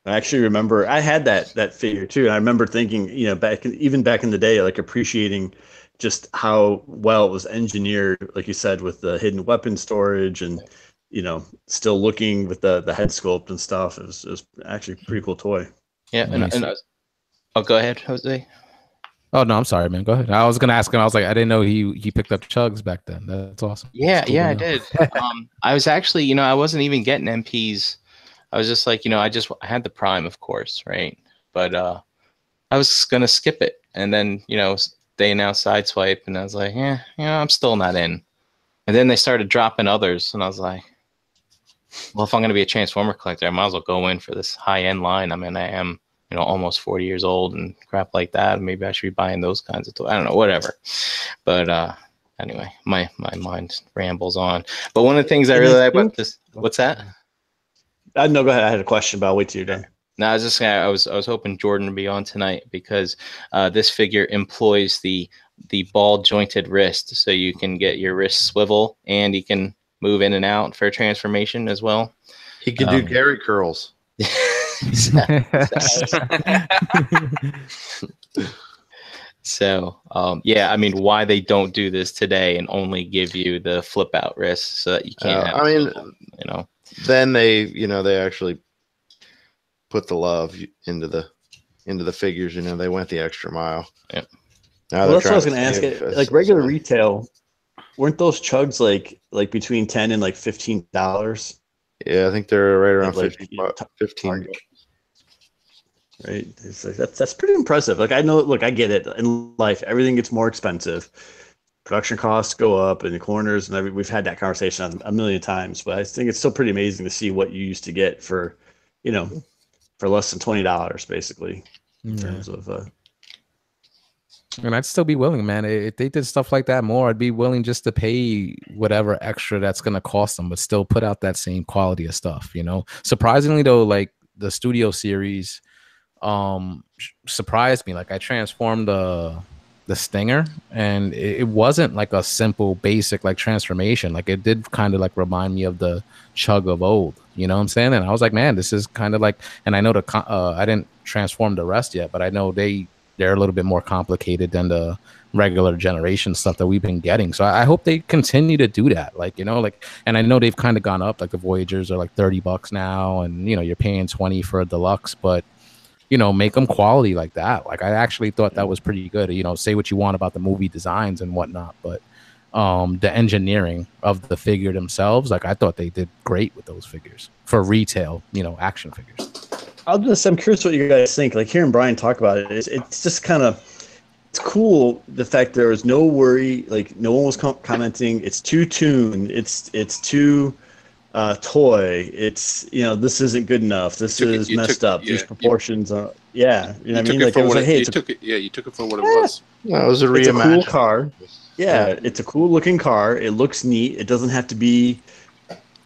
I actually remember I had that figure too. And I remember thinking, back in the day, like appreciating just how well it was engineered, like you said, with the hidden weapon storage and still looking with the head sculpt and stuff. It was actually a pretty cool toy. Yeah, Nice. Oh, go ahead, Jose. Oh no, I'm sorry, man. Go ahead. I was gonna ask him. I was like, I didn't know he picked up chugs back then. That's awesome. Yeah, cool I did. I was actually, I wasn't even getting MPs. I was just like, I had the Prime, of course, right? But I was gonna skip it, and then they announced Sideswipe, and I was like, I'm still not in. And then they started dropping others, and I was like, well, if I'm gonna be a Transformer collector, I might as well go in for this high end line. I mean, I am almost 40 years old and crap like that. Maybe I should be buying those kinds of toys. I don't know, whatever. But anyway, my mind rambles on. But one of the things I really like about this, what's that? No, go ahead. I had a question, but I'll wait till you're done. No, I was just I was hoping Jordan to be on tonight because this figure employs the ball jointed wrist, so you can get your wrist swivel and he can move in and out for transformation as well. He can do Gary curls. So yeah, I mean, why they don't do this today and only give you the flip out wrist so that you can't then they actually put the love into the figures. They went the extra mile. Yeah. Well, that's what I was going to ask. Like regular retail, weren't those chugs like between $10 and like $15? Yeah, I think they're right around 15. Right, it's like, that's pretty impressive. Like I know, look, I get it. In life, everything gets more expensive. Production costs go up in the corners, and we've had that conversation a million times. But I think it's still pretty amazing to see what you used to get for, for less than $20, basically, in terms of. And I'd still be willing, man. If they did stuff like that more, I'd be willing just to pay whatever extra that's going to cost them, but still put out that same quality of stuff. Surprisingly though, like the Studio series surprised me. Like I transformed the Stinger, and it wasn't like a simple basic like transformation. Like it did kind of like remind me of the Chug of old, you know what I'm saying? And I was like, man, this is kind of like, and I know I didn't transform the rest yet, but I know they're a little bit more complicated than the regular generation stuff that we've been getting. So I hope they continue to do that. Like, and I know they've kind of gone up, like the Voyagers are like $30 now, and you're paying 20 for a deluxe, but make them quality like that. Like I actually thought that was pretty good. Say what you want about the movie designs and whatnot, but the engineering of the figure themselves, like I thought they did great with those figures for retail, action figures. I'm curious what you guys think. Like hearing Brian talk about it, it's just kind of, it's cool. The fact there was no worry, like no one was commenting. It's too tuned. It's too toy. It's this isn't good enough. This is messed up. These proportions are you know what I mean. Like it was like, hey, you took it for what it was. No, it was a It's a cool car. Yeah, it's a cool looking car. It looks neat. It doesn't have to be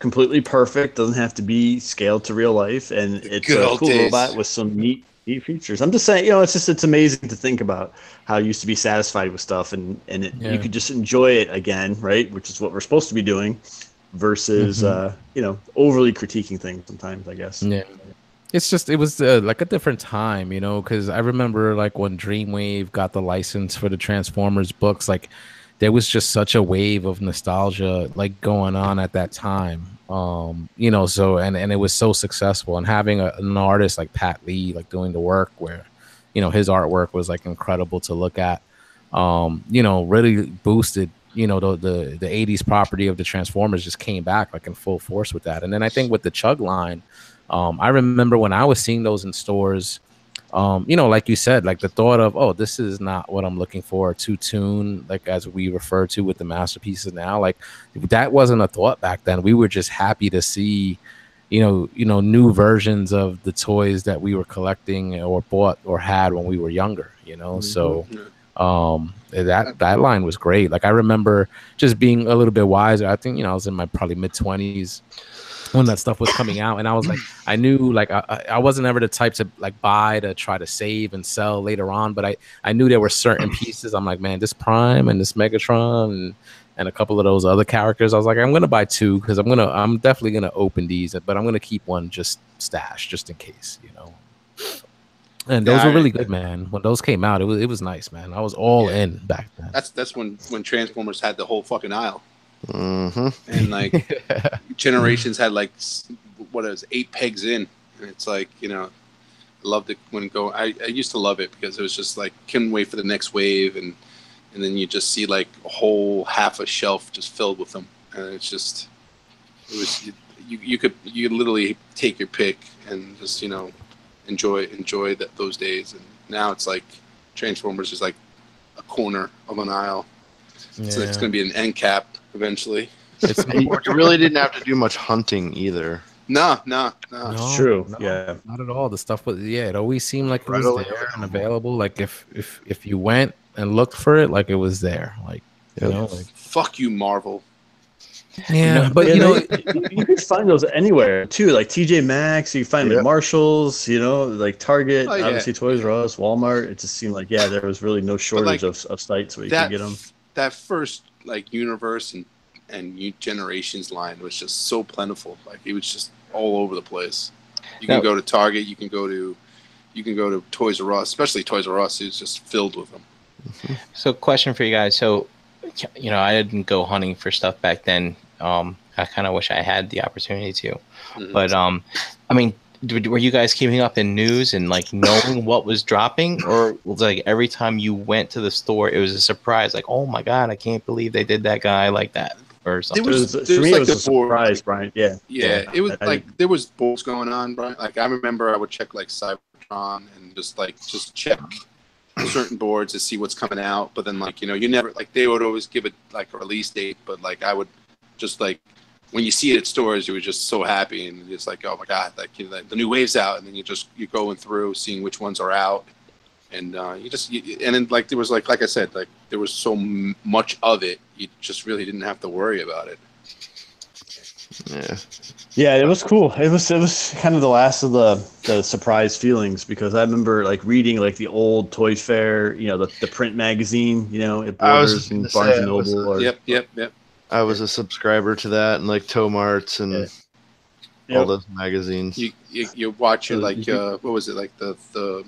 completely perfect, doesn't have to be scaled to real life, and it's a cool robot with some neat features. I'm just saying, it's amazing to think about how you used to be satisfied with stuff, and you could just enjoy it again, right? Which is what we're supposed to be doing, versus overly critiquing things sometimes, I guess. Yeah, it was like a different time, because I remember like when Dreamwave got the license for the Transformers books, like there was just such a wave of nostalgia like going on at that time. So and it was so successful, and having an artist like Pat Lee like doing the work where his artwork was like incredible to look at, really boosted the 80s property of the Transformers, just came back like in full force with that. And then I think with the Chug line, I remember when I was seeing those in stores, like you said, like the thought of, oh, this is not what I'm looking for, to tune, like as we refer to with the masterpieces now, like that wasn't a thought back then. We were just happy to see, new versions of the toys that we were collecting or bought or had when we were younger, So that line was great. Like I remember just being a little bit wiser. I think, I was in my probably mid-20s when that stuff was coming out, and I was like, I knew like I wasn't ever the type to like buy to try to save and sell later on, but I knew there were certain pieces. I'm like, man, this Prime and this Megatron and a couple of those other characters. I was like, I'm gonna buy 2 because I'm definitely gonna open these, but I'm gonna keep one just stashed just in case, you know. And those were really good, man. When those came out, it was nice, man. I was all in back then. That's when Transformers had the whole fucking aisle. Mm-hmm. And like Generations had like what it was 8 pegs in, and it's like, you know, I loved it when it go. I used to love it because it was just like couldn't wait for the next wave, and then you just see like a whole half a shelf just filled with them, and it was you could literally take your pick and just, you know, enjoy those days. And now it's like Transformers is like a corner of an aisle. So it's going to be an end cap eventually. You really didn't have to do much hunting either. No. It's true. No, yeah, not at all. The stuff was it always seemed like it was there and available. Like if you went and looked for it, like it was there. Like, you know, like fuck you, Marvel. Yeah, but you know, you can find those anywhere too, like TJ Maxx. You find them at Marshalls, you know, like Target, obviously Toys R Us, Walmart. It just seemed like there was really no shortage of sites where you could get them. That first like Universe and New Generations line was just so plentiful. Like it was just all over the place. You can go to Target, you can go to Toys R Us, especially Toys R Us is just filled with them. So, question for you guys. So, you know, I didn't go hunting for stuff back then. I kind of wish I had the opportunity to. Mm-hmm. But, I mean, were you guys keeping up in news and, like, knowing what was dropping? Or was like every time you went to the store, it was a surprise? Like, oh, my God, I can't believe they did that guy like that. Or something. For me, it was a surprise, Brian. Yeah. It was there was boards going on, Brian. Like, I remember I would check, like, Cybertron and just check certain boards to see what's coming out, but then, like, you know, you never, like, they would always give it like a release date, but like I would just, like, when you see it at stores, you were just so happy and it's like, oh my God, like, you know, the new wave's out, and then you're going through seeing which ones are out, and and then, like, there was like I said, like, there was so much of it, you just really didn't have to worry about it. Yeah, it was cool. It was kind of the last of the surprise feelings, because I remember, like, reading, like, the old Toy Fair, you know, the print magazine, you know, at Borders and Barnes and Noble. Yep. I was a subscriber to that, and like Tomarts and all those magazines. You're watching, like, what was it, like the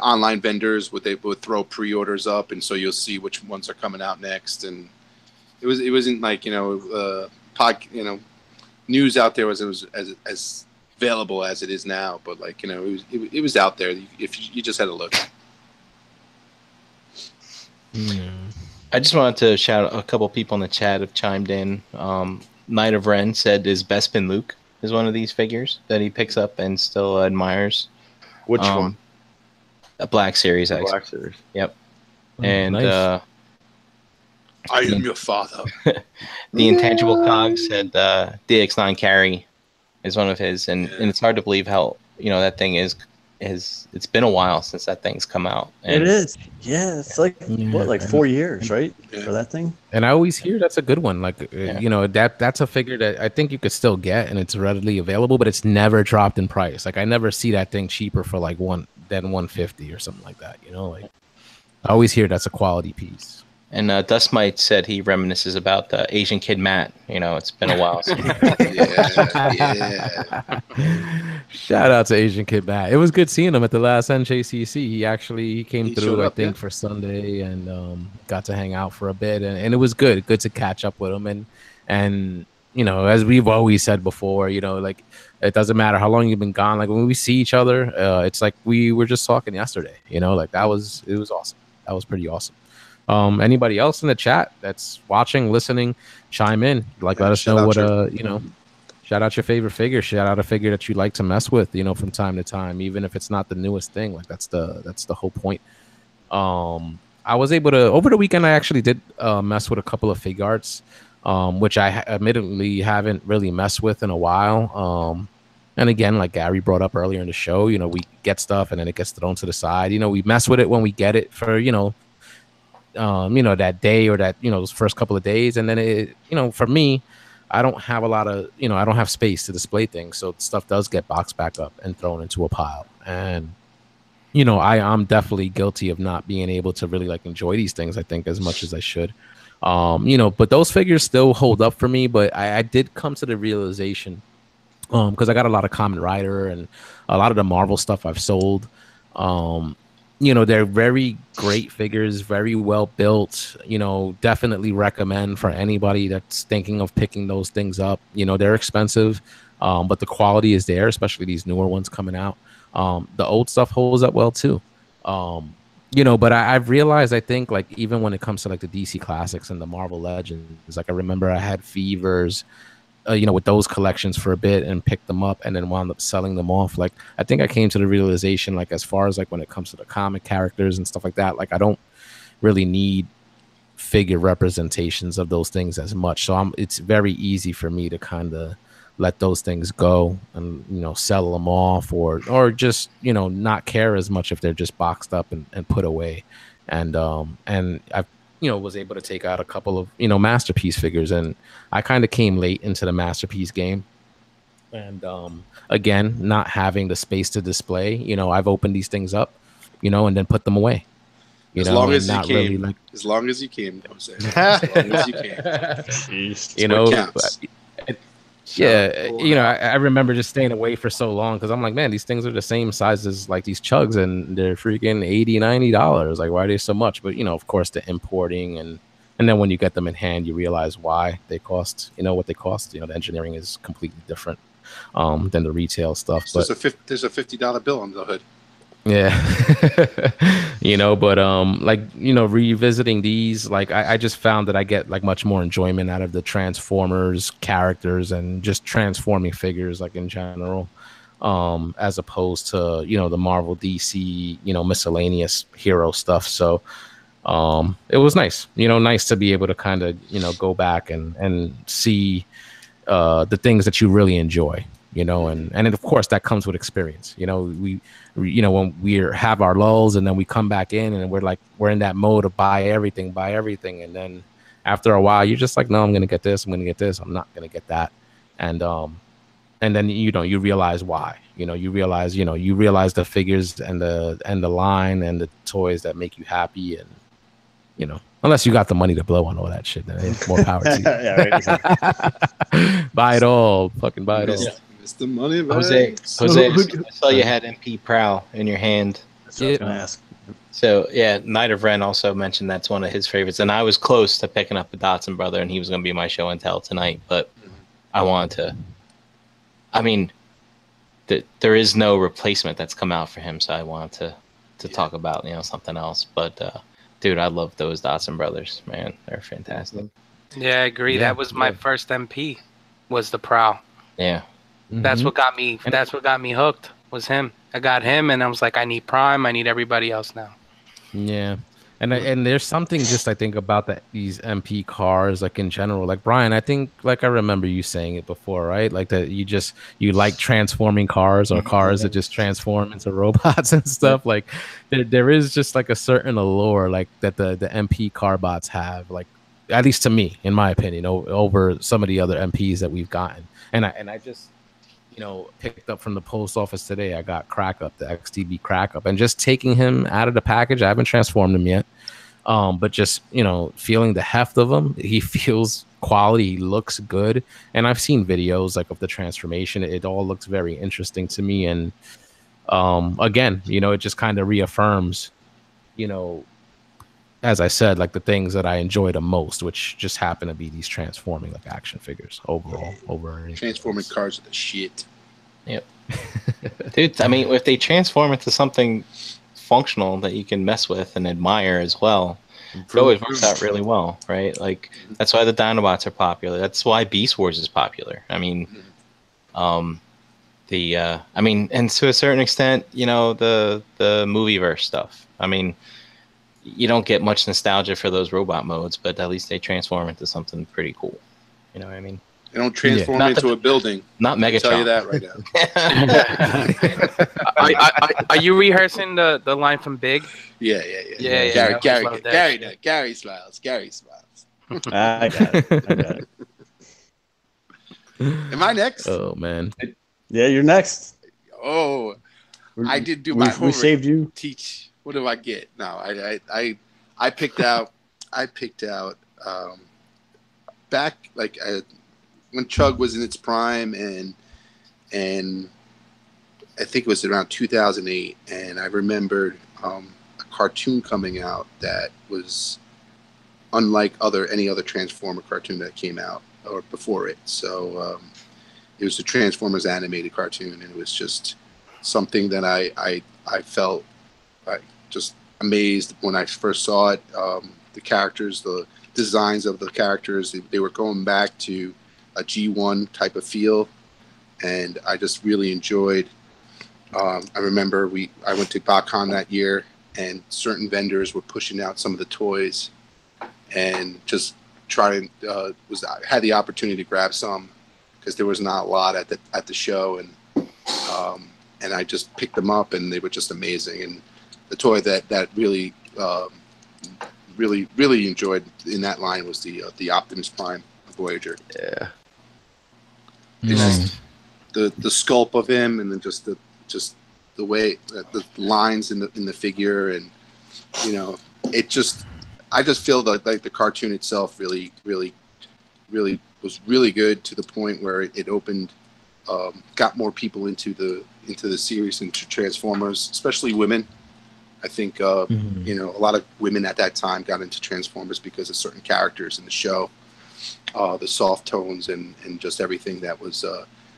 online vendors they would throw pre-orders up, and so you'll see which ones are coming out next, and it wasn't like, you know, news out there was as available as it is now, but, like, you know, it was out there if you just had to look. I just wanted to shout out a couple people in the chat have chimed in. Knight of Ren said his Bespin Luke is one of these figures that he picks up and still admires. Which one? A Black Series, actually. Black Series. Yep. And nice. I am your father. The Intangible Cog said DX9 Carry is one of his, and it's hard to believe how, you know, that thing is it's been a while since that thing's come out. And it is. Yeah, it's like what, like 4 years, right? For that thing. And I always hear that's a good one. Like, you know, that's a figure that I think you could still get, and it's readily available, but it's never dropped in price. Like, I never see that thing cheaper for like than 150 or something like that. You know, like, I always hear that's a quality piece. And Dustmite said he reminisces about the Asian Kid Matt. You know, it's been a while. Shout out to Asian Kid Matt. It was good seeing him at the last NJCC. He came through, I think, for Sunday, and got to hang out for a bit. And it was good to catch up with him. And you know, as we've always said before, you know, like, it doesn't matter how long you've been gone. Like, when we see each other, it's like we were just talking yesterday. You know, like, it was awesome. That was pretty awesome. Anybody else in the chat that's watching, listening, chime in. Like, let us know what you know. Shout out your favorite figure. Shout out a figure that you like to mess with, you know, from time to time, even if it's not the newest thing. Like, that's the whole point. I was able to, over the weekend, I actually did mess with a couple of fig arts, which I admittedly haven't really messed with in a while. And again, like Gary brought up earlier in the show, you know, we get stuff and then it gets thrown to the side. You know, we mess with it when we get it for, you know, that day or that, you know, those first couple of days. And then it, you know, for me, I don't have a lot of, you know, I don't have space to display things. So stuff does get boxed back up and thrown into a pile. And, you know, I'm definitely guilty of not being able to really, like, enjoy these things, I think, as much as I should. But those figures still hold up for me. But I did come to the realization, because I got a lot of Kamen Rider and a lot of the Marvel stuff I've sold. They're very great figures, very well built. Definitely recommend for anybody that's thinking of picking those things up. They're expensive, but the quality is there, especially these newer ones coming out. The old stuff holds up well too. But I've realized, I think, like, even when it comes to like the DC Classics and the Marvel Legends, like I remember I had Fevers, with those collections for a bit and picked them up and then wound up selling them off. Like, I think I came to the realization, like, as far as like when it comes to the comic characters and stuff like that, like I don't really need figure representations of those things as much. So it's very easy for me to kind of let those things go and, sell them off or just, not care as much if they're just boxed up and put away. And I've, was able to take out a couple of, masterpiece figures, and I kind of came late into the masterpiece game. And again, not having the space to display, I've opened these things up, and then put them away. As long as you came, Jose. As long as you came. I remember just staying away for so long because I'm like, man, these things are the same size as like these chugs, and they're freaking $80-$90. Like, why are they so much? But of course, the importing and then when you get them in hand, you realize why they cost, what they cost. The engineering is completely different than the retail stuff. So but there's a $50 bill on the hood. Yeah. But revisiting these, like I just found that I get like much more enjoyment out of the Transformers characters and just transforming figures, like in general, as opposed to the Marvel DC miscellaneous hero stuff. So it was nice to be able to kind of go back and see the things that you really enjoy. And of course that comes with experience. We when we have our lulls and then we come back in and we're in that mode of buy everything. And then after a while, you're just like, no, I'm going to get this. I'm going to get this. I'm not going to get that. And then, you realize why, you realize the figures and the line and the toys that make you happy. And, unless you got the money to blow on all that shit, then it's more power to you. Yeah, right, exactly. Buy it all. Fucking buy it all. It's the money, man. Jose, I saw you had MP Prowl in your hand. That's what I was going to ask. So, yeah, Knight of Ren also mentioned that's one of his favorites. And I was close to picking up the Dotson brother, and he was going to be my show and tell tonight. But I wanted to. I mean, there is no replacement that's come out for him, so I wanted to talk about something else. But, dude, I love those Dotson brothers, man. They're fantastic. Yeah, I agree. That was my first MP, was the Prowl. Yeah. That's what got me. That's what got me hooked. Was him. I got him, and I was like, I need Prime. I need everybody else now. Yeah, and there's something just I think about these MP cars, like in general. Like Brian, I think like I remember you saying it before, right? Like that you like transforming cars or cars that just transform into robots and stuff. Like there is just like a certain allure like that the MP car bots have, like at least to me, in my opinion, over some of the other MPs that we've gotten. And I just picked up from the post office today. I got Crack Up, the XTB Crack Up, and just taking him out of the package. I haven't transformed him yet, but just feeling the heft of him. He feels quality. He looks good, and I've seen videos like of the transformation. It all looks very interesting to me, and again, it just kind of reaffirms, as I said, like the things that I enjoy the most, which just happen to be these transforming like action figures overall. Transforming cars are the shit. Yep. Dude, I mean, if they transform into something functional that you can mess with and admire as well, it always works out really well, right? Like that's why the Dinobots are popular. That's why Beast Wars is popular. I mean, and to a certain extent, the movieverse stuff. I mean, you don't get much nostalgia for those robot modes, but at least they transform into something pretty cool. You know what I mean? They don't transform into a building. Not Megatron. I'll tell you that right now. Are you rehearsing the line from Big? Yeah. Gary smiles. I got it. Am I next? Oh, man. Yeah, you're next. Oh, I did do my homework. We saved you. Teach. What do I get? No, I picked out back like when Chug was in its prime, and I think it was around 2008, and I remembered a cartoon coming out that was unlike any other Transformer cartoon that came out or before it. So it was the Transformers animated cartoon, and it was just something that I felt just amazed when I first saw it. The characters, the designs of the characters, they were going back to a G1 type of feel, and I just really enjoyed. I remember I went to BotCon that year, and certain vendors were pushing out some of the toys, and just had the opportunity to grab some because there was not a lot at the show, and I just picked them up, and they were just amazing. And the toy that really really enjoyed in that line was the Optimus Prime Voyager. Yeah. Just the sculpt of him, and then just the way the lines in the figure, and I just feel that like the cartoon itself really was really good to the point where it opened, got more people into the series, into Transformers, especially women. I think a lot of women at that time got into Transformers because of certain characters in the show, the soft tones and just everything that was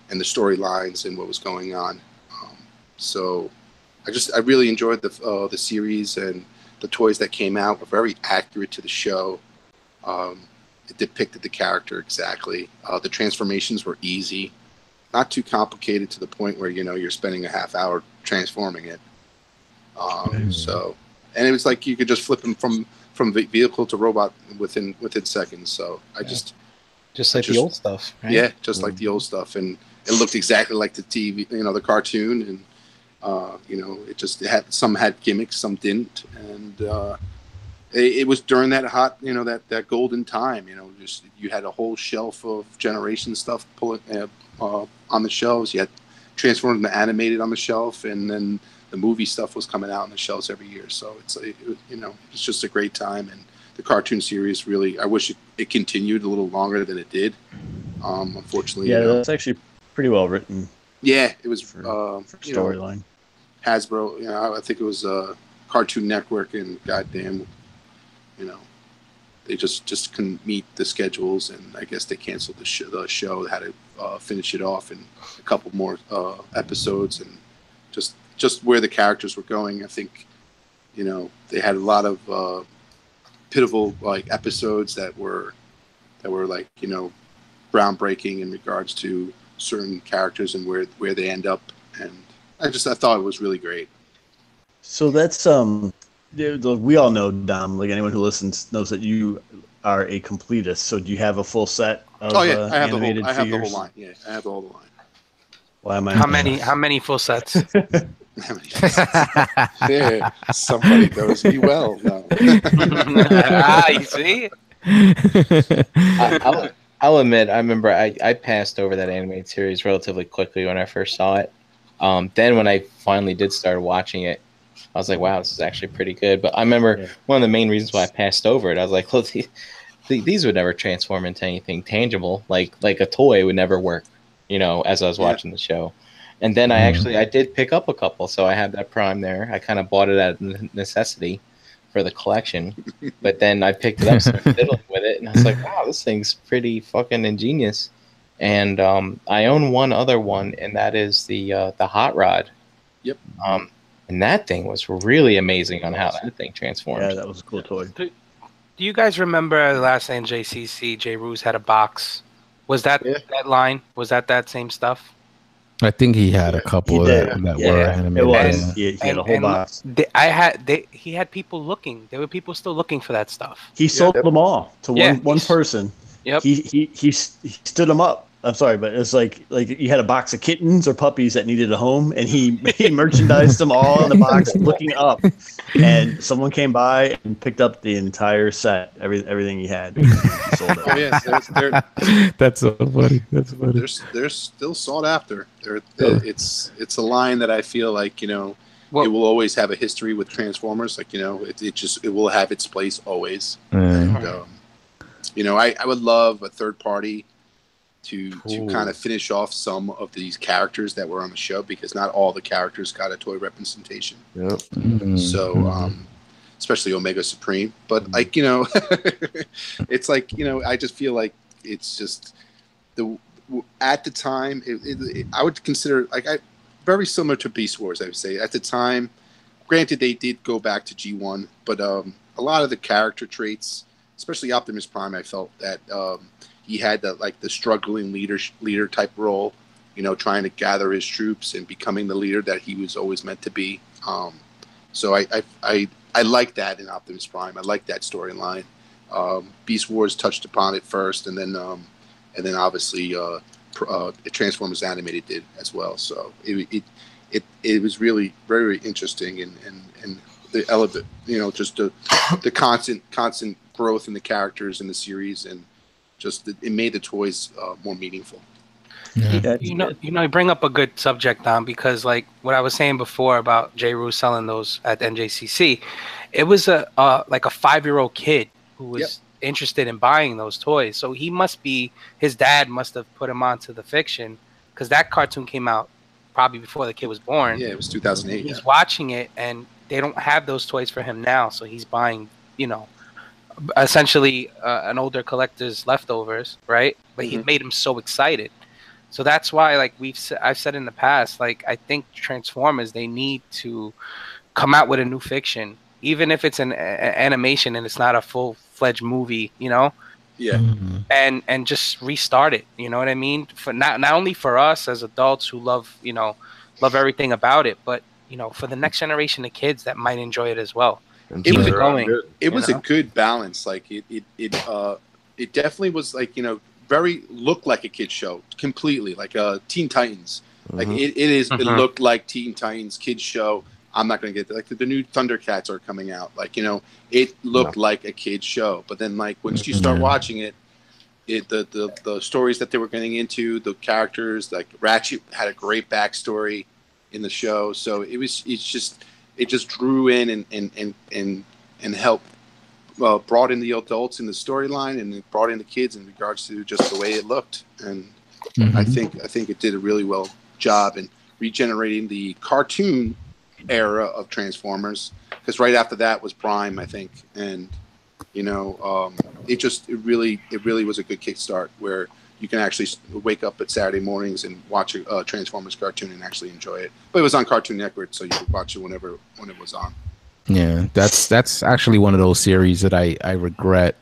and the storylines and what was going on. So I really enjoyed the series, and the toys that came out were very accurate to the show. It depicted the character exactly. The transformations were easy, not too complicated to the point where you're spending a half hour transforming it. So, and it was like you could just flip them from vehicle to robot within seconds. So just like the old stuff, right? Yeah, just like the old stuff, and it looked exactly like the TV, the cartoon, and some had gimmicks, some didn't, and it was during that hot, that golden time. Just you had a whole shelf of Generation stuff pulling on the shelves. You had Transformers and animated on the shelf, and then the movie stuff was coming out on the shelves every year. So it's just a great time, and the cartoon series really. I wish it continued a little longer than it did. Unfortunately, yeah, that's actually pretty well written. Yeah, it was for storyline. Hasbro, I think it was Cartoon Network, and goddamn, they just couldn't meet the schedules, and I guess they canceled the show. They had to finish it off in a couple more episodes, and just where the characters were going. I think, they had a lot of pivotal like episodes that were like groundbreaking in regards to certain characters and where they end up, and I thought it was really great. So that's we all know, Dom, like anyone who listens knows that you are a completist. So do you have a full set of I have animated I have the figures? whole line. Yeah, I have the whole line. Why am I? How many full sets? Yeah, somebody knows me well. No. You see? I'll admit, I remember I passed over that animated series relatively quickly when I first saw it. Then when I finally did start watching it, I was like, wow, this is actually pretty good. But I remember one of the main reasons why I passed over it, I was like, well, these would never transform into anything tangible. Like a toy would never work, as I was watching the show. And then I did pick up a couple. So I had that Prime there. I kind of bought it out of necessity for the collection. But then I picked it up, started fiddling with it, and I was like, wow, this thing's pretty fucking ingenious. And I own one other one, and that is the Hot Rod. Yep. And that thing was really amazing on how that thing transformed. Yeah, that was a cool toy. Do you guys remember the last NJCC? J. Ruse had a box. Was that that line? Was that same stuff? I think he had a couple that were animated. It was. He had a whole box. He had people looking. There were people still looking for that stuff. He sold them all to one person. Yep. He stood them up. I'm sorry, but it's like you had a box of kittens or puppies that needed a home, and he merchandised them all in the box, looking up. And someone came by and picked up the entire set, everything he had. He sold it. Oh yes, that's so funny. That's funny. They're still sought after. It's a line that I feel like it will always have a history with Transformers. Like it will have its place always. And, I would love a third party to kind of finish off some of these characters that were on the show, because not all the characters got a toy representation. Yep. Mm-hmm. So, especially Omega Supreme, but like, it's like, I just feel like it's just at the time, I would consider very similar to Beast Wars. I would say at the time, granted they did go back to G1, but a lot of the character traits, especially Optimus Prime, I felt that he had the struggling leader type role, trying to gather his troops and becoming the leader that he was always meant to be. So I like that in Optimus Prime. I like that storyline. Beast Wars touched upon it first, and then obviously Transformers Animated did as well. So it was really very, very interesting, and the element, just the constant growth in the characters in the series, and just it made the toys more meaningful. Yeah. You bring up a good subject, Dom, because like what I was saying before about J. Rue selling those at NJCC, it was a 5-year-old kid who was interested in buying those toys. So his dad must have put him onto the fiction, because that cartoon came out probably before the kid was born. Yeah, it was 2008. He's watching it, and they don't have those toys for him now, so he's buying, essentially an older collector's leftovers, right? But he made him so excited. So that's why, like I've said in the past, like I think Transformers, they need to come out with a new fiction, even if it's an animation and it's not a full-fledged movie, Yeah. Mm-hmm. And just restart it. You know what I mean? For not only for us as adults who love everything about it, but for the next generation of kids that might enjoy it as well. It was going. It was a good balance. Like it definitely was like very looked like a kid show completely, like Teen Titans. Like it looked like Teen Titans kids show. I'm not going to get like the new Thundercats are coming out. Like it looked like a kid's show. But then like once you start watching it, the stories that they were getting into, the characters, like Ratchet had a great backstory in the show. So it just drew in and helped brought in the adults in the storyline, and it brought in the kids in regards to just the way it looked. And I think it did a really well job in regenerating the cartoon era of Transformers, because right after that was Prime, I think, and it really was a good kickstart where you can actually wake up at Saturday mornings and watch a Transformers cartoon and actually enjoy it. But it was on Cartoon Network, so you could watch it when it was on. Yeah, that's actually one of those series that I regret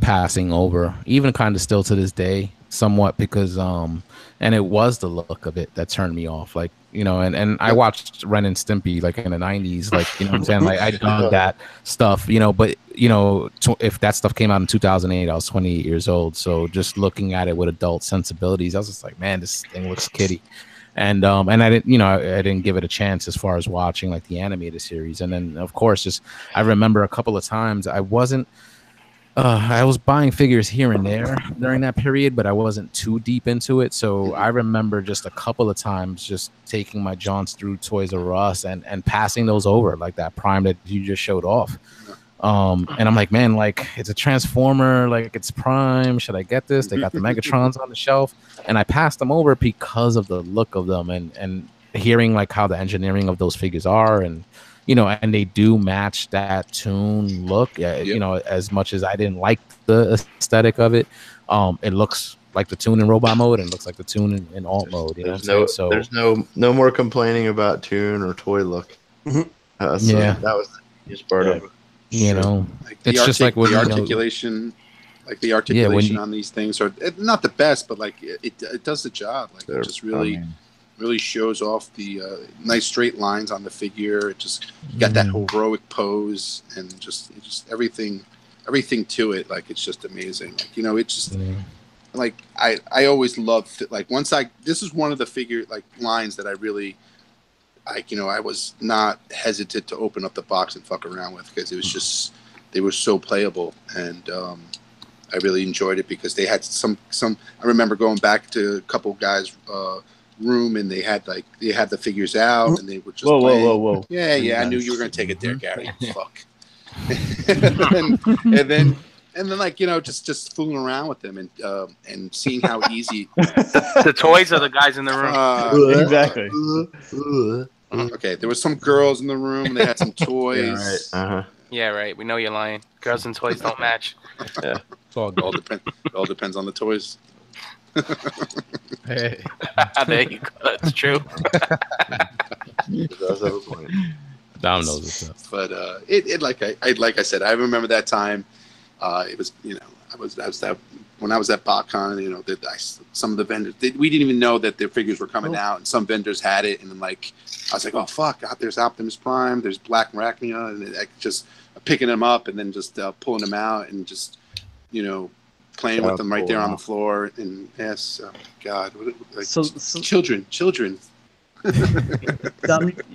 passing over, even kind of still to this day, somewhat, because and it was the look of it that turned me off. Like, and I watched Ren and Stimpy like in the 90s, like, what I'm saying? Like I dug that stuff, but if that stuff came out in 2008, I was 28 years old. So just looking at it with adult sensibilities, I was just like, man, this thing looks kiddie. And I didn't, I didn't give it a chance as far as watching like the animated series. And then of course, I remember a couple of times I was buying figures here and there during that period, but I wasn't too deep into it. So I remember just a couple of times just taking my jaunts through Toys R Us and passing those over, like that Prime that you just showed off. And I'm like, man, like it's a Transformer, like it's Prime. Should I get this? They got the Megatrons on the shelf, and I passed them over because of the look of them and hearing like how the engineering of those figures are, and and they do match that Toon look. As much as I didn't like the aesthetic of it, it looks like the Toon in robot mode and looks like the Toon in alt mode. There's no more complaining about Toon or toy look. So that was the easiest part of it. Like it's just like the articulation, on these things are not the best, but like it does the job. Like it just really shows off the nice straight lines on the figure. It just got that heroic pose and just everything to it. Like it's just amazing. Like it's just like I always loved like this is one of the figure like lines that I really. I was not hesitant to open up the box and fuck around with, because it was just they were so playable, and I really enjoyed it because they had some. I remember going back to a couple guys' room, and they had the figures out, and they were just playing. Whoa. Yeah, I knew you were gonna take it there, Gary. Fuck. and And then, like, just fooling around with them and seeing how easy the toys are the guys in the room. Exactly. Okay, there was some girls in the room and they had some toys. Yeah, right. Yeah, right. We know you're lying. Girls and toys don't match. Yeah. It's all good. It all depends on the toys. Hey. There you go. That's true. It does have a point. Dom knows what's up. But it like I said, I remember that time. It was when I was at BotCon, some of the vendors we didn't even know that their figures were coming out, and some vendors had it, and then like I was like, oh fuck, there's Optimus Prime, there's Black Arachnia, and just picking them up and then just pulling them out and just playing with them right there on the floor. And yes, God, like children.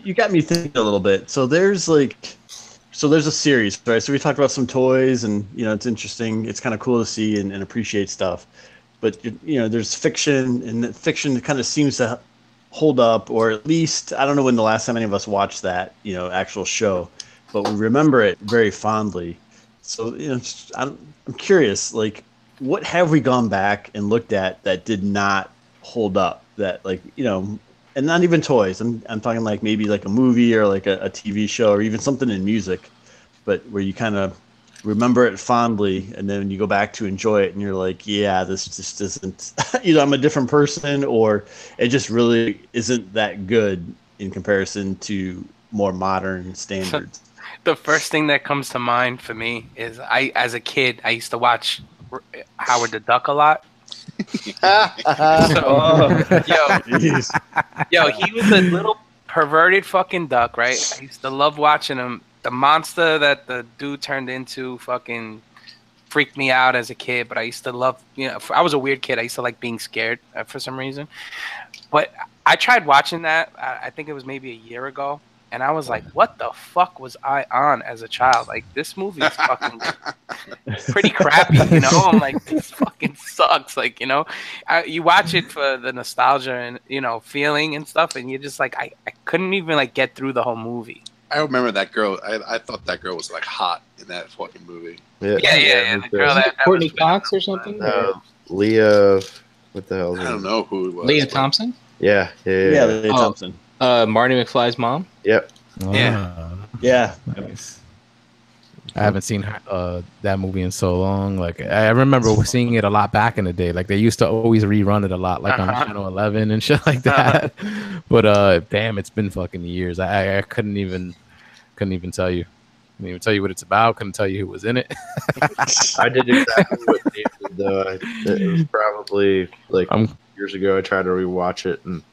You got me thinking a little bit. So there's a series, right? So we talked about some toys, and it's interesting. It's kind of cool to see and appreciate stuff. But there's fiction, and the fiction kind of seems to hold up, or at least I don't know when the last time any of us watched that actual show, but we remember it very fondly. So I'm curious, like, what have we gone back and looked at that did not hold up? That and not even toys. I'm talking like maybe like a movie or like a TV show or even something in music, but where you kind of remember it fondly and then you go back to enjoy it and you're like, yeah, this just isn't. I'm a different person, or it just really isn't that good in comparison to more modern standards. The first thing that comes to mind for me is as a kid, I used to watch Howard the Duck a lot. He was a little perverted fucking duck, right? I used to love watching him. The monster that the dude turned into fucking freaked me out as a kid, but I used to love, I was a weird kid. I used to like being scared for some reason. But I tried watching that, I think it was maybe a year ago, and I was like, what the fuck was I on as a child? Like, this movie is fucking pretty crappy, I'm like, this fucking sucks. Like, you watch it for the nostalgia and, feeling and stuff, and you're just like, I couldn't even, like, get through the whole movie. I remember that girl. I thought that girl was, like, hot in that fucking movie. Yeah. The girl that Courtney Cox or something? Leah, what the hell? I don't know who it was. Leah Thompson? Yeah, Leah Thompson. Marty McFly's mom? Yep. Yeah. Nice. I haven't seen that movie in so long. Like, I remember seeing it a lot back in the day. Like, they used to always rerun it a lot, like on Channel 11 and shit like that. But damn, it's been fucking years. I couldn't even tell you. Couldn't even tell you what it's about. Couldn't tell you who was in it. I did exactly what Dave did, though. It was probably like years ago. I tried to rewatch it, and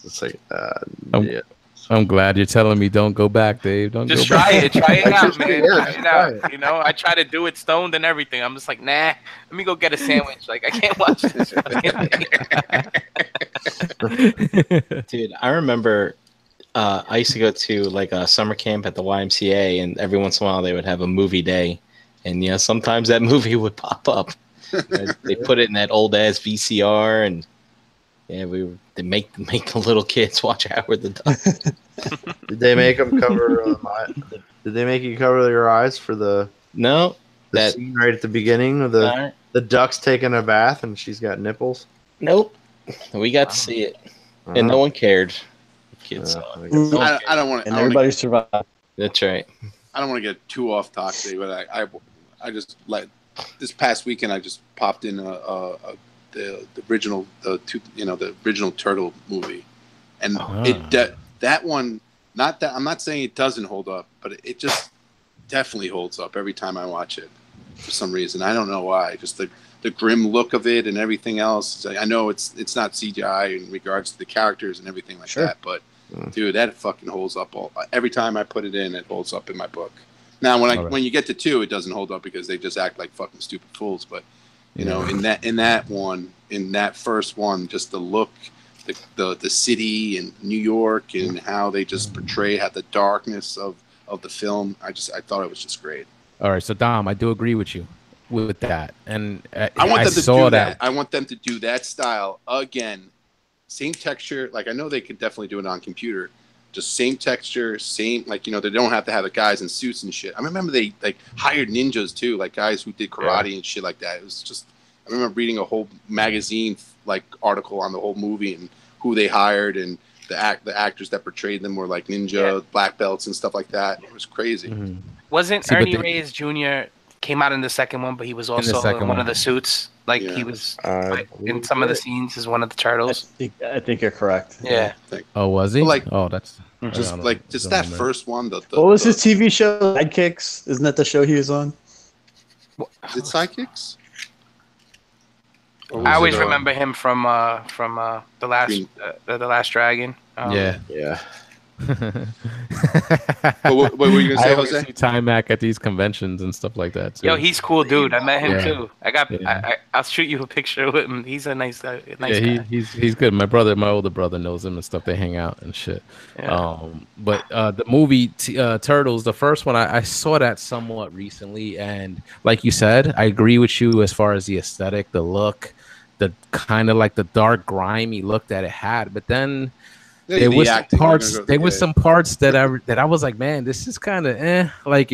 it's like, yeah. I'm glad you're telling me don't go back, Dave. Don't just go back. Try it out, man. Try it out. I try to do it stoned and everything. I'm just like, nah. Let me go get a sandwich. Like, I can't watch this. Dude, I remember I used to go to like a summer camp at the YMCA, and every once in a while they would have a movie day, and sometimes that movie would pop up. They put it in that old ass VCR, and they make the little kids watch Howard the Duck. Did they make them cover? Did they make you cover your eyes for the scene right at the beginning of the duck's taking a bath and she's got nipples? Nope, we got to see it, and no one cared. Kids saw it. I don't want to. And everybody survived. That's right. I don't want to get too off topic, but I just like this past weekend I just popped in the original the original Turtle movie, and that one, not that I'm not saying it doesn't hold up, but it just definitely holds up every time I watch it for some reason. I don't know why. Just the grim look of it and everything else. I know it's not CGI in regards to the characters and everything like that, but dude, that fucking holds up every time I put it in. It holds up in my book. Now when you get to 2, it doesn't hold up because they just act like fucking stupid fools, but in that first one, just the look, the city and New York and how they just portray the darkness of the film. I thought it was just great. All right, so Dom, I do agree with you with that, and I want them to do that. I want them to do that style again, same texture. Like, I know they could definitely do it on computer, just same texture, same like they don't have to have the guys in suits and shit. I remember they like hired ninjas too, like guys who did karate and shit like that. It was just I remember reading a whole magazine like article on the whole movie and who they hired and the actors that portrayed them were like ninja black belts and stuff like that. It was crazy. Mm-hmm. Wasn't Ernie Reyes Jr. came out in the second one, but he was also in one of the suits. Like he was in some of the scenes as one of the turtles. I think you're correct. Yeah. Oh, was he? Like, that's just that first one. What was his TV show? Sidekicks? Isn't that the show he was on? Is it Sidekicks? I always remember him from the Last Dragon. Yeah. What were you gonna say, Jose? See Timac at these conventions and stuff like that too. Yo, he's cool, dude. I met him too. I'll shoot you a picture with him. He's a nice guy. He's good. My older brother knows him and stuff. They hang out and shit. Yeah. But the movie Turtles, the first one, I saw that somewhat recently, and like you said, I agree with you as far as the aesthetic, the look, the kind of like the dark, grimy look that it had. But then there was some parts that I was like, man, this is kind of like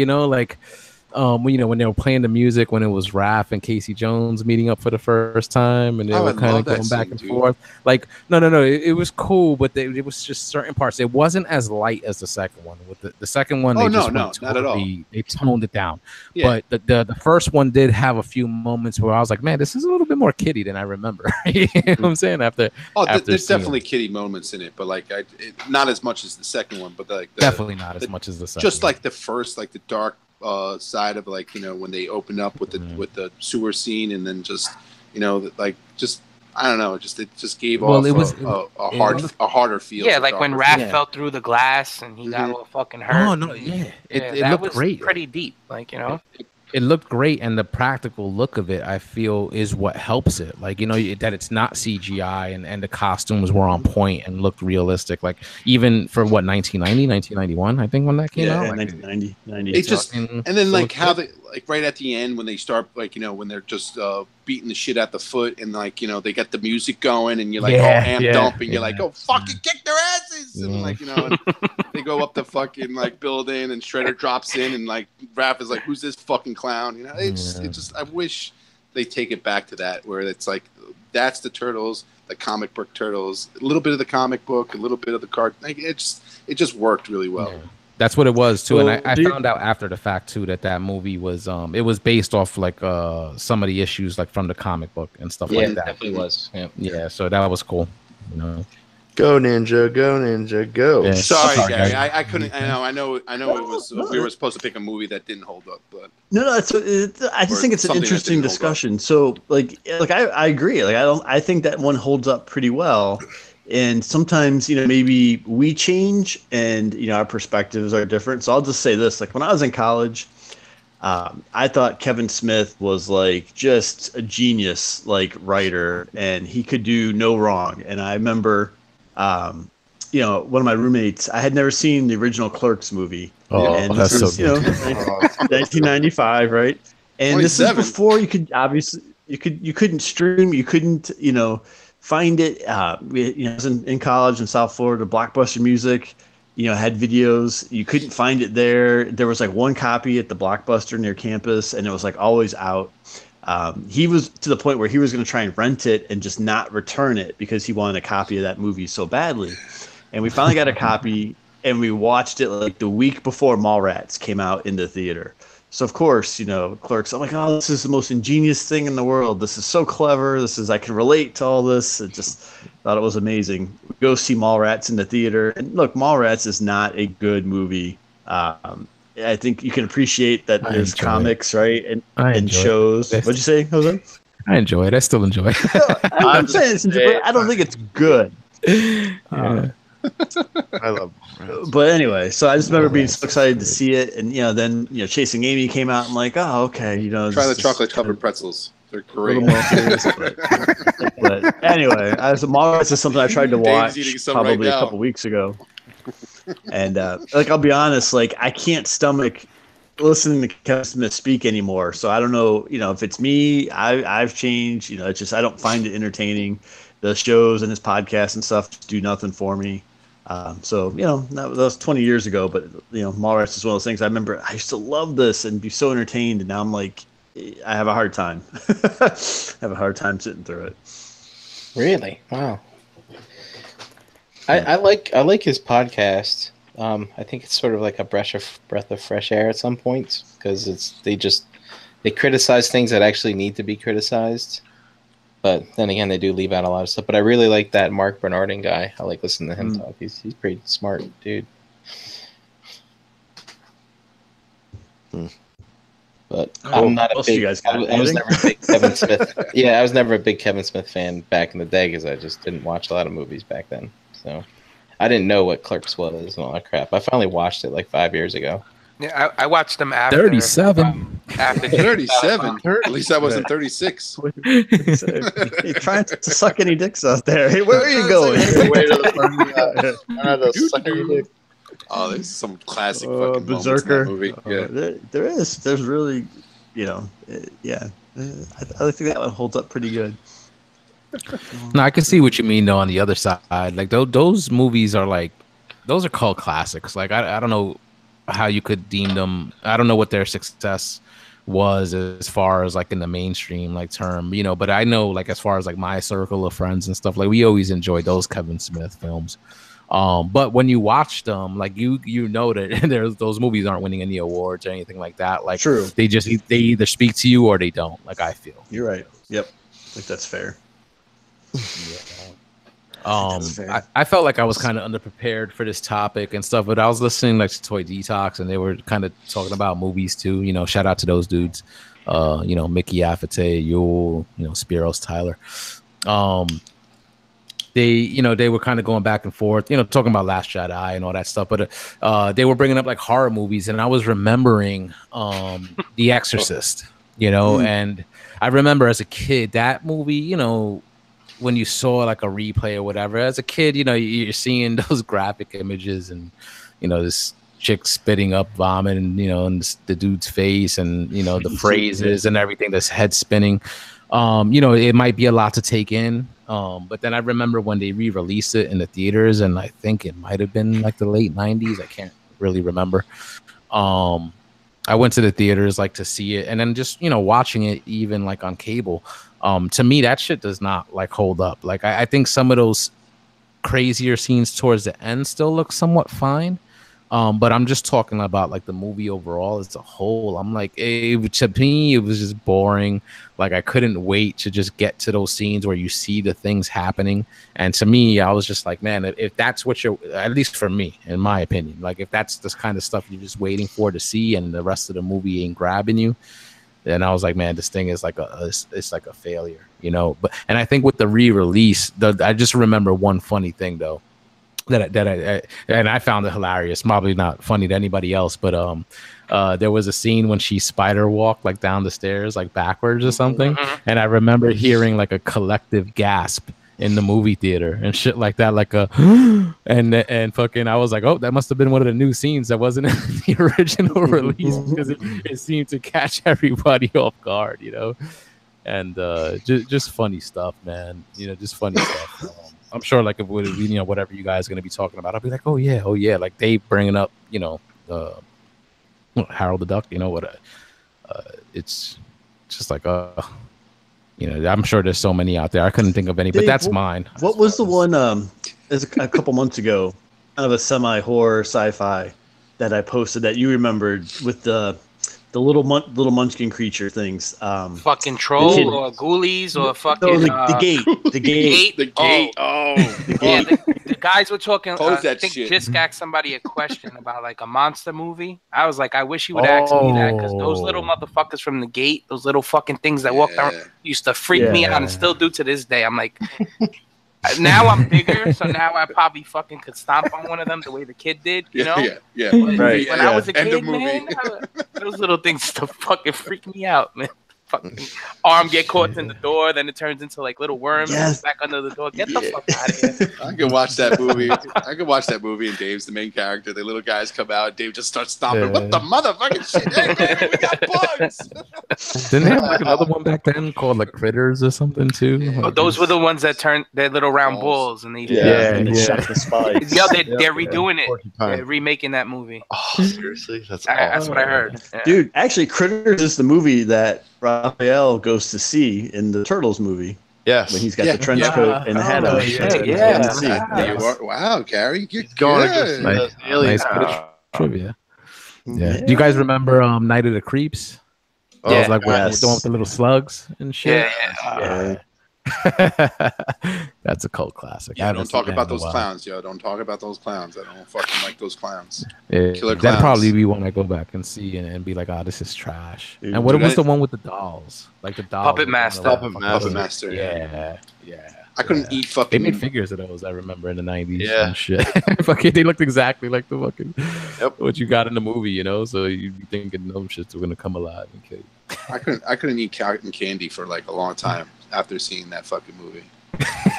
when they were playing the music when it was Raph and Casey Jones meeting up for the first time and they were kind of going back and forth. Like no, it was cool, but it was just certain parts. It wasn't as light as the second one. With the second one, not at all. They toned it down. Yeah. But the first one did have a few moments where I was like, man, this is a little bit more kiddie than I remember. You know what I'm saying? There's definitely kiddie moments in it, but like not as much as the second one. But definitely not as much as the second. Just like the first, like the dark side of like when they open up with the sewer scene and then just I don't know, it just gave off a harder feel. Yeah, like when Raph fell through the glass and he got a little fucking hurt. Oh no, it looked great, pretty deep, It looked great, and the practical look of it, I feel, is what helps it. Like, that it's not CGI, and the costumes were on point and looked realistic. Like, even for, 1991, I think, when that came out? Yeah, 1990. It just, and then, like, how they, like, right at the end, when they start, like, when they're just beating the shit at the foot, and, like, they get the music going, and you're like, amped up, and you're like, oh, fucking kick their asses! And, like, and they go up the fucking, like, building, and Shredder drops in, and, like, Raph is like, who's this fucking clown? It's just I wish they take it back to that where it's like that's the Turtles, the comic book Turtles, a little bit of the comic book, a little bit of the card. Like, it just worked really well. Yeah. That's what it was too, and I found out after the fact too that movie was it was based off like some of the issues like from the comic book and stuff like that. Yeah, it definitely was. Yeah, so that was cool. Go Ninja, go Ninja, go! Yeah. Sorry, Gary, I couldn't. I know. It was. We were supposed to pick a movie that didn't hold up, but no. I just think it's an interesting discussion. So, like I agree. Like I think that one holds up pretty well. And sometimes, maybe we change, and our perspectives are different. So I'll just say this: like when I was in college, I thought Kevin Smith was like just a genius, like writer, and he could do no wrong. And I remember. One of my roommates, I had never seen the original Clerks movie. Oh, and that's this was, 1995, right? And this is before you could obviously you couldn't stream, you couldn't find it. I was in college in South Florida. Blockbuster Music, had videos. You couldn't find it there. There was like one copy at the Blockbuster near campus, and it was like always out. He was to the point where he was going to try and rent it and just not return it because he wanted a copy of that movie so badly. And we finally got a copy, and we watched it like the week before Mallrats came out in the theater. So of course, Clerks, I'm like, oh, this is the most ingenious thing in the world. This is so clever. I can relate to all this. I just thought it was amazing. We go see Mallrats in the theater, and look, Mallrats is not a good movie. I think you can appreciate that there's comics, right? And shows. What'd you say, Jose? I enjoy it. I still enjoy it. I'm saying I don't think it's good. I love it. But anyway, so I just remember being so excited to see it. And, then, Chasing Amy came out. I'm like, oh, okay. Try the chocolate-covered pretzels. They're great. But anyway, Mallrats is something I tried to watch probably a couple weeks ago. And I'll be honest, I can't stomach listening to Kevin Smith speak anymore. So I don't know, if it's me, I've changed. It's just I don't find it entertaining. The shows and his podcasts and stuff just do nothing for me. So that was 20 years ago, but Mallrats is one of those things. I remember I used to love this and be so entertained, and now I'm like, I have a hard time. I have a hard time sitting through it. Really? Wow. I like his podcast. I think it's sort of like a breath of fresh air at some points, because they criticize things that actually need to be criticized. But then again, they do leave out a lot of stuff. But I really like that Mark Bernardin guy. I like listening to him talk. He's pretty smart, dude. But I'm not a big. I was never a big Kevin Smith. Yeah, I was never a big Kevin Smith fan back in the day, because I just didn't watch a lot of movies back then. So I didn't know what Clerks was and all that crap. I finally watched it like 5 years ago. Yeah, I watched them after 37. After 37. At least I wasn't 36. You're trying to suck any dicks out there. Hey, where are you going? Suck any dick. Oh, there's some classic fucking Berserker movie. Yeah, there is. There's really, yeah. I think that one holds up pretty good. No, I can see what you mean though. On the other side, like those movies are those are called classics. Like I don't know how you could deem them. I don't know what their success was as far as like in the mainstream term, but I know as far as my circle of friends and stuff, we always enjoyed those Kevin Smith films. But when you watch them, you know that those movies aren't winning any awards or anything like that. True. They either speak to you or they don't. I feel. You're right. Yep. I think that's fair. I felt like I was kind of underprepared for this topic and stuff, but I was listening to Toy Detox, and they were kind of talking about movies too. Shout out to those dudes. Mickey Affate, Yule, Spiros Tyler. They were kind of going back and forth, talking about Last Jedi and all that stuff, but they were bringing up horror movies, and I was remembering The Exorcist, and I remember as a kid that movie, when you saw a replay or whatever, as a kid, you're seeing those graphic images and, this chick spitting up vomit and, and the dude's face and, the phrases and everything, this head spinning. It might be a lot to take in. But then I remember when they re-released it in the theaters, and I think it might have been the late 90s. I can't really remember. I went to the theaters to see it, and then just watching it even on cable. To me, that shit does not hold up. I think some of those crazier scenes towards the end still look somewhat fine. But I'm just talking about the movie overall as a whole. I'm to me, it was just boring. I couldn't wait to just get to those scenes where you see the things happening. And to me, I was just man, if that's what you're, at least for me, in my opinion, if that's this kind of stuff you're just waiting for to see and the rest of the movie ain't grabbing you, then I was man, this thing is it's a failure, But I think with the re-release, I just remember one funny thing though. And I found it hilarious. Probably not funny to anybody else, but there was a scene when she spider walked down the stairs backwards or something, and I remember hearing a collective gasp in the movie theater and shit like that, and fucking I was oh, that must have been one of the new scenes that wasn't in the original release, because it seemed to catch everybody off guard, and just funny stuff, man. Just funny stuff. I'm sure if it would, whatever you guys are going to be talking about, I'll be oh yeah, they bringing up, Harold the Duck, it's just I'm sure there's so many out there. I couldn't think of any, but that's mine. What was the one, a couple months ago, kind of a semi-horror sci-fi that I posted that you remembered with the little munchkin creature things. Fucking troll or ghoulies or fucking the gate. The gate. The gate. The guys were talking. I think shit. Jisk asked somebody a question about a monster movie. I was I wish you would ask me that, because those little motherfuckers from the gate, those little fucking things that walked around, used to freak me out, and still do to this day. I'm now I'm bigger, so now I probably fucking could stomp on one of them the way the kid did, Yeah. Right. When I was a kid, man, those little things used to fucking freak me out, man. fucking arm get caught in the door, then it turns into like little worms and goes back under the door. Get the fuck out of here. I could watch that movie. I could watch that movie, and Dave's the main character. The little guys come out. Dave just starts stomping. What the motherfucking shit? Hey, baby, we got bugs. Didn't they have like another one back then called like Critters or something too? Oh, those were the ones that turned their little round balls, and they shot the spikes. Yeah, they're redoing it. They're remaking that movie. Oh, seriously? That's That's what I heard. Yeah. Dude, actually, Critters is the movie that Raphael goes to see in the Turtles movie. Yes. When he's got the trench coat and the hat on. Wow, Gary, you're going good. against aliens. Nice trivia. Yeah. Do you guys remember Night of the Creeps? Oh, It was like the one with the little slugs and shit. That's a cult classic. Yeah, don't talk about those clowns, yo. Don't talk about those clowns. I don't fucking like those clowns. Yeah, Killer clowns. that'd probably be one I go back and see and be like, oh, this is trash. And what was the one with the dolls? Like the dolls. Puppet Master. Puppet Master. Yeah. I couldn't eat fucking. They made figures of those. I remember in the 90s. Yeah. And shit. Fucking, they looked exactly like the fucking what you got in the movie, you know. So you'd be thinking those shits were gonna come alive and kill you. I couldn't eat cotton candy for like a long time after seeing that fucking movie.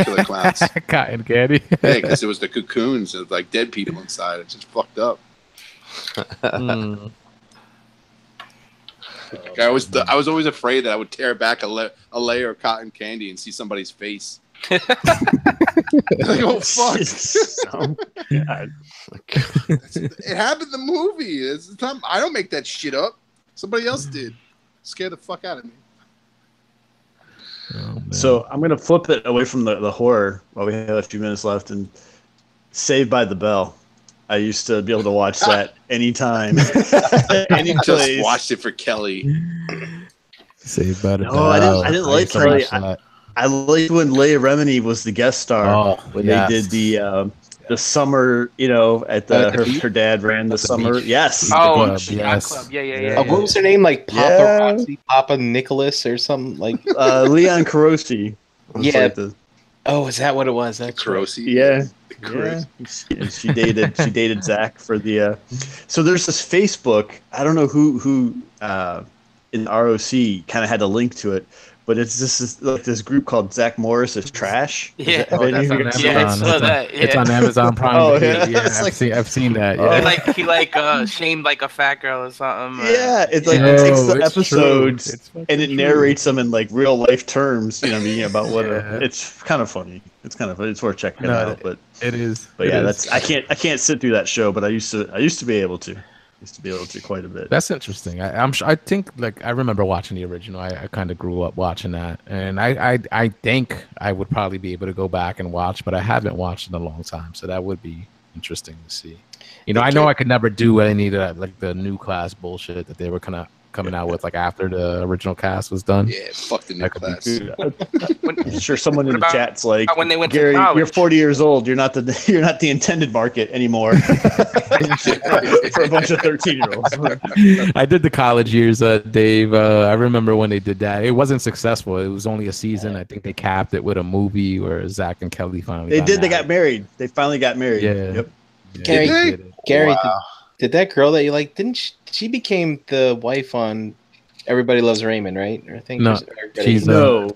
Killer clowns. Cotton candy. Yeah, because it was the cocoons of like dead people inside. It's just fucked up. Like, I was always afraid that I would tear back a layer of cotton candy and see somebody's face. Like, oh fuck! It happened in the movie. I don't make that shit up. Somebody else did. Scare the fuck out of me. Oh, So I'm gonna flip it away from the horror while we have a few minutes left, and Saved by the Bell. I used to be able to watch that anytime, any place. Just watched it for Kelly. Saved by the Bell. No, I didn't like Kelly. I liked when Leia Remini was the guest star when they did the summer, at her dad ran the summer. Beach. Yes. Oh, yes. Club. Yeah. What was her name? Like Papa Roxy, Papa Nicholas, or something like. Leon Carosi. Yeah. Oh, is that what it was? That's Carosi. Yeah. And she dated Zach for the. So there's this Facebook. I don't know who in ROC kind of had a link to it. But it's this group called Zach Morris is Trash. Yeah, that's on Amazon. It's on Amazon Prime. I've seen that. Yeah. He shamed like a fat girl or something. Yeah, it's like it takes the episodes and it narrates them in like real life terms. About what it's kind of funny. It's kind of funny. It's worth checking out. But it is. But that's I can't sit through that show. But I used to be able to. Quite a bit. That's interesting. I think like I remember watching the original. I kind of grew up watching that, and I think I would probably be able to go back and watch, but I haven't watched in a long time, so that would be interesting to see. I know I could never do any of that, like the new class bullshit that they were kind of coming out with, like after the original cast was done. Yeah, fuck the new class. I'm sure someone in the chat's like, when they went Gary, to college. you're 40 years old. You're not the intended market anymore for a bunch of 13-year-olds. I did the college years, Dave. I remember when they did that. It wasn't successful. It was only a season. I think they capped it with a movie where Zach and Kelly finally. They got married. They finally got married. Yeah. Yep. Gary, did that girl that you like? Didn't she became the wife on Everybody Loves Raymond, right? Or I think she's King of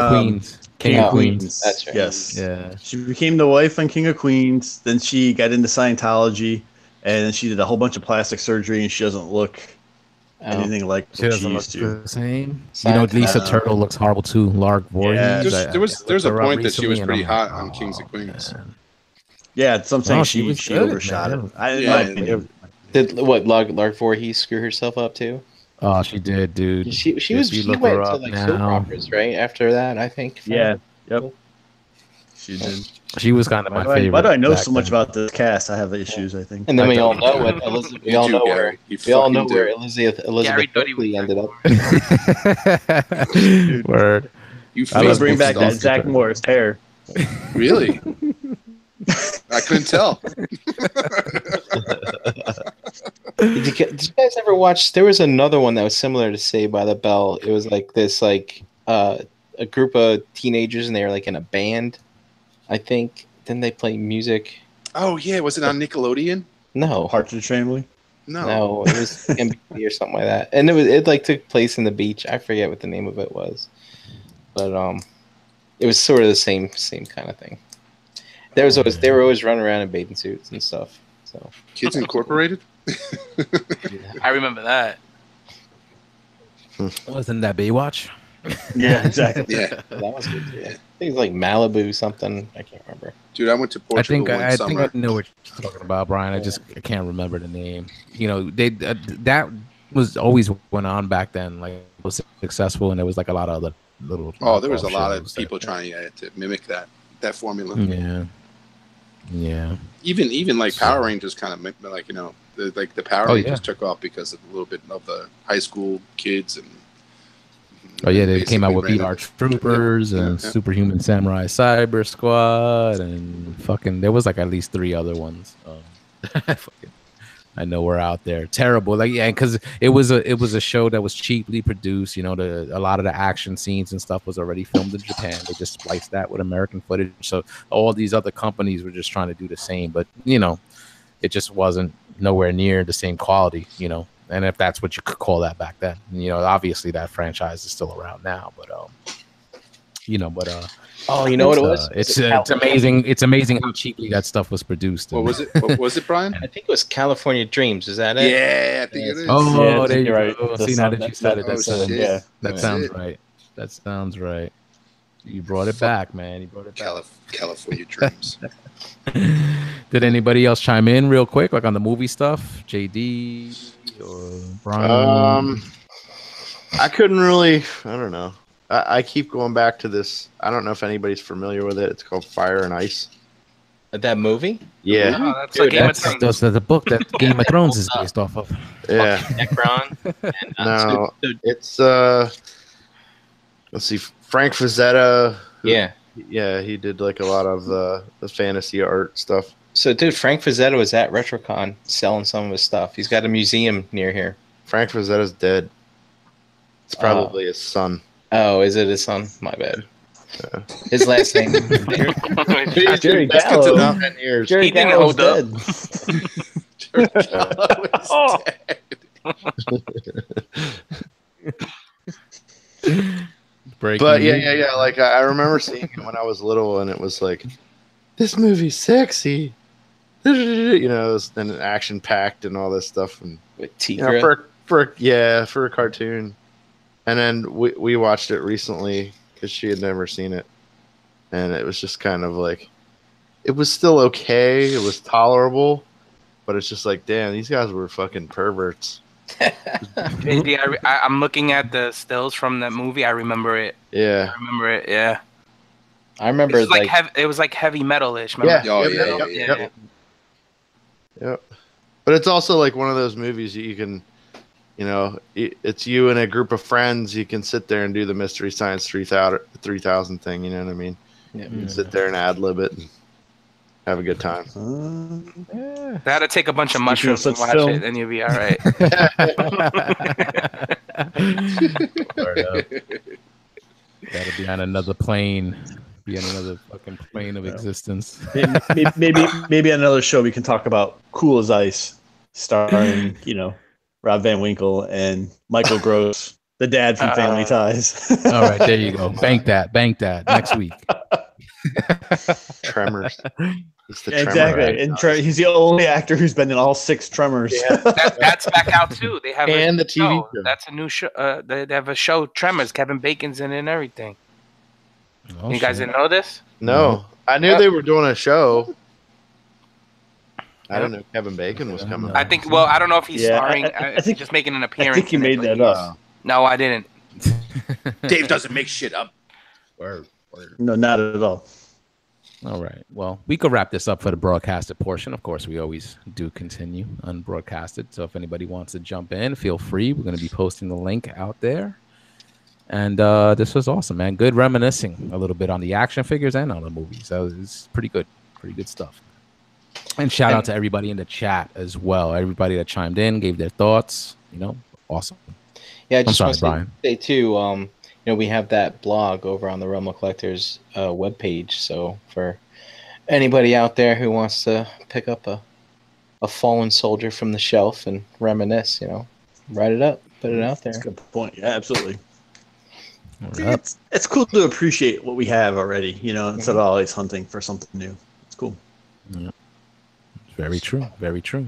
Queens. King of Queens. That's right. Yes. Yeah. She became the wife on King of Queens. Then she got into Scientology, and then she did a whole bunch of plastic surgery, and she doesn't look anything like she what she look used to. the same. Lisa Turtle looks horrible too. Lark Voorhees. There's a point that she was pretty hot on Kings of Queens. Man. Yeah, something she overshot it. Did Lark Voorhees screw herself up too? Oh, she did, dude. She went to like soap operas right after that, I think. Yeah. Yep. She did. She was kind of my favorite. Why do I know so much about this cast? I have issues, I think. And then we all know what Elizabeth. We all know where Elizabeth Berkley ended up. Word. I'm gonna bring back that Zach Morris hair. Really? I couldn't tell. Did you guys ever watch? There was another one that was similar to Saved by the Bell. It was like this, a group of teenagers, and they were like in a band. I think. Then they play music. Oh yeah, was it on Nickelodeon? No, Partridge Family. No, it was NBC or something like that, and it like took place in the beach. I forget what the name of it was, but it was sort of the same kind of thing. They were always running around in bathing suits and stuff. So Kids Incorporated. I remember that. Wasn't that Baywatch? Yeah, exactly. Yeah, that was good too. I think it's like Malibu something. I can't remember. dude, I went to Portugal I summer. think I know what you're talking about, Brian. I can't remember the name. You know, they that was always went on back then. Like, it was successful, and there was like a lot of other little. Oh, there was a lot of people trying to mimic that formula. Yeah. Even like Power Rangers kind of like, you know, the Power Rangers took off because of a little bit of the high school kids and. Oh yeah, they came out with VR Troopers and Superhuman Samurai Cyber Squad and fucking. There was like at least 3 other ones. I know we're out there. Terrible, like because it was a show that was cheaply produced. You know, a lot of the action scenes and stuff was already filmed in Japan. They just spliced that with American footage. So all these other companies were just trying to do the same, but you know, it just wasn't nowhere near the same quality. You know. And if that's what you could call that back then, you know, obviously that franchise is still around now, but you know, but oh, you know what it was? It's amazing. It's amazing how cheaply that stuff was produced. What was it? What was it, Brian? I think it was California Dreams. Is that it? Yeah, I think it is. Oh, there you right. go. See, now that you said it, that sounds it. right. That sounds right. You brought it back, man. You brought it back. California Dreams. Did anybody else chime in real quick, like on the movie stuff? JD or Brian? I couldn't really. I don't know. I keep going back to this. I don't know if anybody's familiar with it. It's called Fire and Ice. That movie? Yeah. Oh, that's like Game of Thrones. That's the book that Game of Thrones is based off of. Yeah. Necron. And, No, it's let's see, Frank Frazetta. Yeah. Yeah, he did like a lot of the fantasy art stuff. So, dude, Frank Frazetta was at RetroCon selling some of his stuff. He's got a museum near here. Frank Frazetta's dead. It's probably his son. Oh, is it his son? My bad. Yeah. His last name. Jerry Gallo. 10 years. Jerry He didn't Gallo's hold dead. Jerry Gallo is dead. But yeah. Like I remember seeing it when I was little, and it was like, this movie's sexy. You know, it was then action packed and all this stuff, and with Tigra. For a cartoon. And then we watched it recently because she had never seen it, and it was just kind of like, it was still okay. It was tolerable, but it's just like, damn, these guys were fucking perverts. I'm looking at the stills from that movie. I remember it. Yeah, I remember it. Yeah, I remember it was it was like heavy metal-ish. Remember? Yeah. Yep. But it's also like one of those movies that you can, you know, it's you and a group of friends. You can sit there and do the Mystery Science 3000 thing. You know what I mean? Yeah. You can sit there and ad-lib it and have a good time. They had to take a bunch of mushrooms and watch it, and you'll be all right. Gotta be on another plane. Be on another fucking plane of existence. Maybe on another show we can talk about Cool as Ice, starring Rob Van Winkle and Michael Gross, the dad from Family Ties. All right, there you go. Bank that next week. Tremors. Exactly, right? And he's the only actor who's been in all 6 Tremors. Yeah. That's back out too. They have the TV show. That's a new show. They have a show, Tremors. Kevin Bacon's in it and everything. Oh, you guys didn't know this? No, I knew they were doing a show. I don't know. Kevin Bacon was coming. I think. Well, I don't know if he's starring. I think just making an appearance. I think he made that up. No, I didn't. Dave doesn't make shit up. Word. No, not at all. All right. Well, we could wrap this up for the broadcasted portion. Of course, we always do continue unbroadcasted. So if anybody wants to jump in, feel free. We're going to be posting the link out there. And this was awesome, man. Good reminiscing a little bit on the action figures and on the movies. That was pretty good stuff. And shout out to everybody in the chat as well. Everybody that chimed in, gave their thoughts. Awesome. Yeah, I just want to say too. We have that blog over on the Realm of Collectors webpage. So for anybody out there who wants to pick up a a fallen soldier from the shelf and reminisce. Write it up, put it out there. That's a good point. Yeah, absolutely. It's cool to appreciate what we have already, instead of always hunting for something new. It's cool. Yeah. Very true. Very true.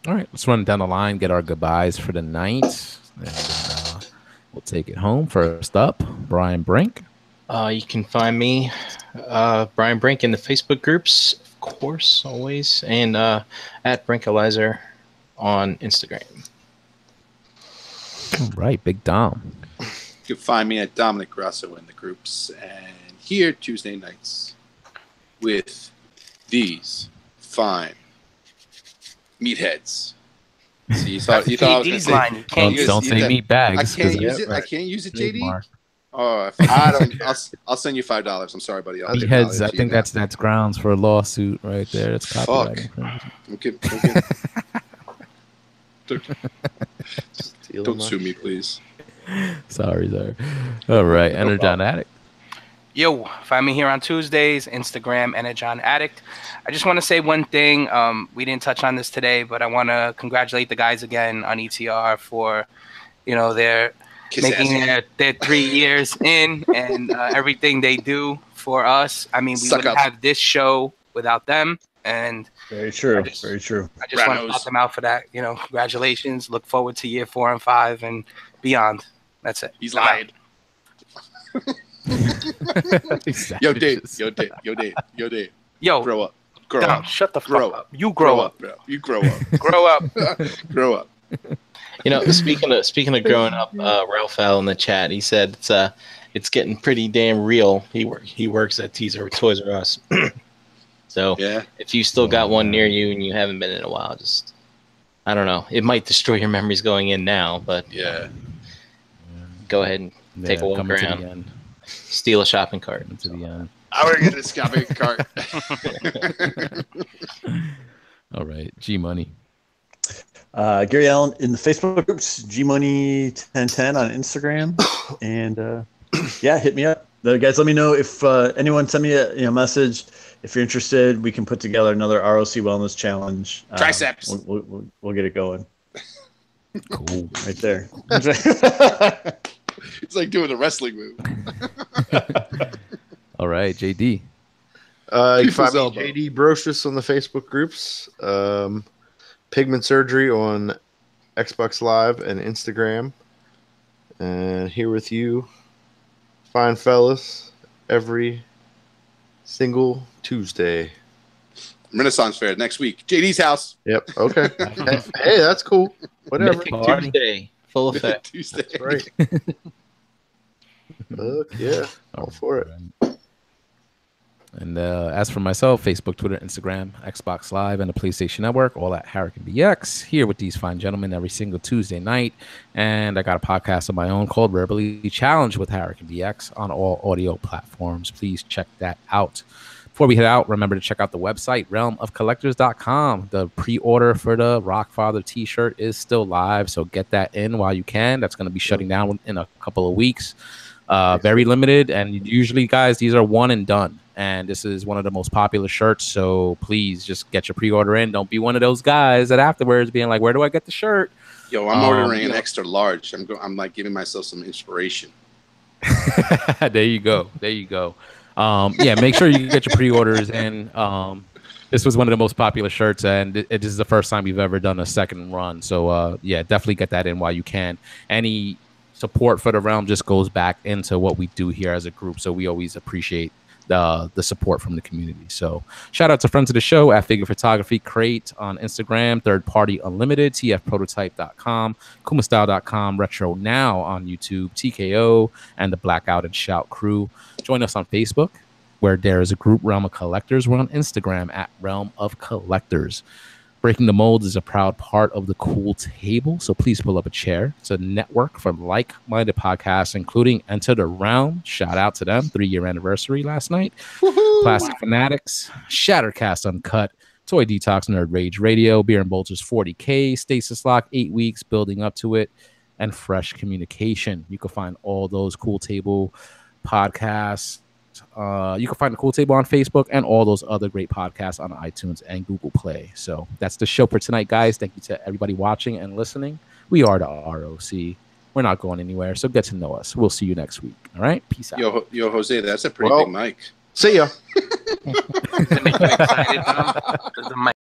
All right, let's run down the line, get our goodbyes for the night, and we'll take it home. First up, Brian Brink. You can find me, Brian Brink, in the Facebook groups, of course, always, and at Brinkalizer on Instagram. All right, Big Dom. You can find me at Dominic Grasso in the groups, and here Tuesday nights with these fine meatheads. So you thought I was going to say don't say meat bags. I can't use it. I can't use it, JD. Oh, I'll send you $5. I'm sorry, buddy. Meatheads. I think that's grounds for a lawsuit right there. That's copyright. Okay. Don't sue me, please. Sorry. All right, Energon Addict. Yo, find me here on Tuesdays, Instagram, Energon Addict. I just want to say one thing. We didn't touch on this today, but I want to congratulate the guys again on ETR for, their making their 3 years in and everything they do for us. I mean, we wouldn't have this show without them. And very true. Very true. I just want to shout them out for that. Congratulations. Look forward to year 4 and 5 and beyond. That's it. He's lying. Yo, Dave. Yo, grow up. Grow up. Shut the fuck up. You grow up. Bro. You grow up. Grow up. Grow up. Speaking of growing up, Ralph Al in the chat, he said it's getting pretty damn real. He works at Toys R Us. So if you still got one near you and you haven't been in a while, just I don't know. It might destroy your memories going in now, but go ahead and take a walk around. Steal a shopping cart. To the end. I want to get this shopping cart. All right, G Money. Gary Allen in the Facebook groups, G Money 1010 on Instagram, and hit me up. Guys, let me know if anyone send me a message. If you're interested, we can put together another ROC Wellness Challenge. Triceps. We'll get it going. Cool. Right there. It's like doing a wrestling move. All right, JD. You can find me JD Brocious on the Facebook groups. Pigment Surgery on Xbox Live and Instagram. And here with you, fine fellas, every single Tuesday. Renaissance Fair next week. JD's house. Yep. Okay. Hey, that's cool. Whatever. Tuesday. Full effect. Tuesday. That's right. Look, yeah. All for it. And as for myself, Facebook, Twitter, Instagram, Xbox Live, and the PlayStation Network, all at Harrican BX, here with these fine gentlemen every single Tuesday night. And I got a podcast of my own called Verbally Challenged with Harrican BX on all audio platforms. Please check that out. Before we head out, remember to check out the website, realmofcollectors.com. The pre-order for the Rockfather t-shirt is still live, so get that in while you can. That's going to be shutting down in a couple of weeks. Very limited, and usually, guys, these are one and done. And this is one of the most popular shirts, so please just get your pre-order in. Don't be one of those guys that afterwards being like, where do I get the shirt? Yo, I'm ordering an extra large. I'm like giving myself some inspiration. There you go. Make sure you get your pre-orders in. This was one of the most popular shirts, and this is the first time we've ever done a second run. So, definitely get that in while you can. Any support for the realm just goes back into what we do here as a group, so we always appreciate the support from the community. So shout out to friends of the show at Figure Photography Crate on Instagram, Third Party Unlimited, tfprototype.com, kumastyle.com, Retro Now on YouTube, TKO, and the Blackout and Shout crew. Join us on Facebook, where there is a group, Realm of Collectors. We're on Instagram at Realm of Collectors. Breaking the Mold is a proud part of the Cool Table, so please pull up a chair. It's a network for like-minded podcasts, including Enter the Realm. Shout out to them, 3-year anniversary last night. Woohoo! Plastic Fanatics, Shattercast Uncut, Toy Detox Nerd Rage Radio, Beer and Bolters 40K, Stasis Lock 8 weeks, building up to it, and Fresh Communication. You can find all those Cool Table podcasts You can find the Cool Table on Facebook and all those other great podcasts on iTunes and Google Play. So that's the show for tonight, guys. Thank you to everybody watching and listening. We are the ROC. We're not going anywhere, so get to know us. We'll see you next week. All right? Peace out. Yo, Jose, that's a pretty big mic. See ya. Does it make you excited, Dom? Does the mic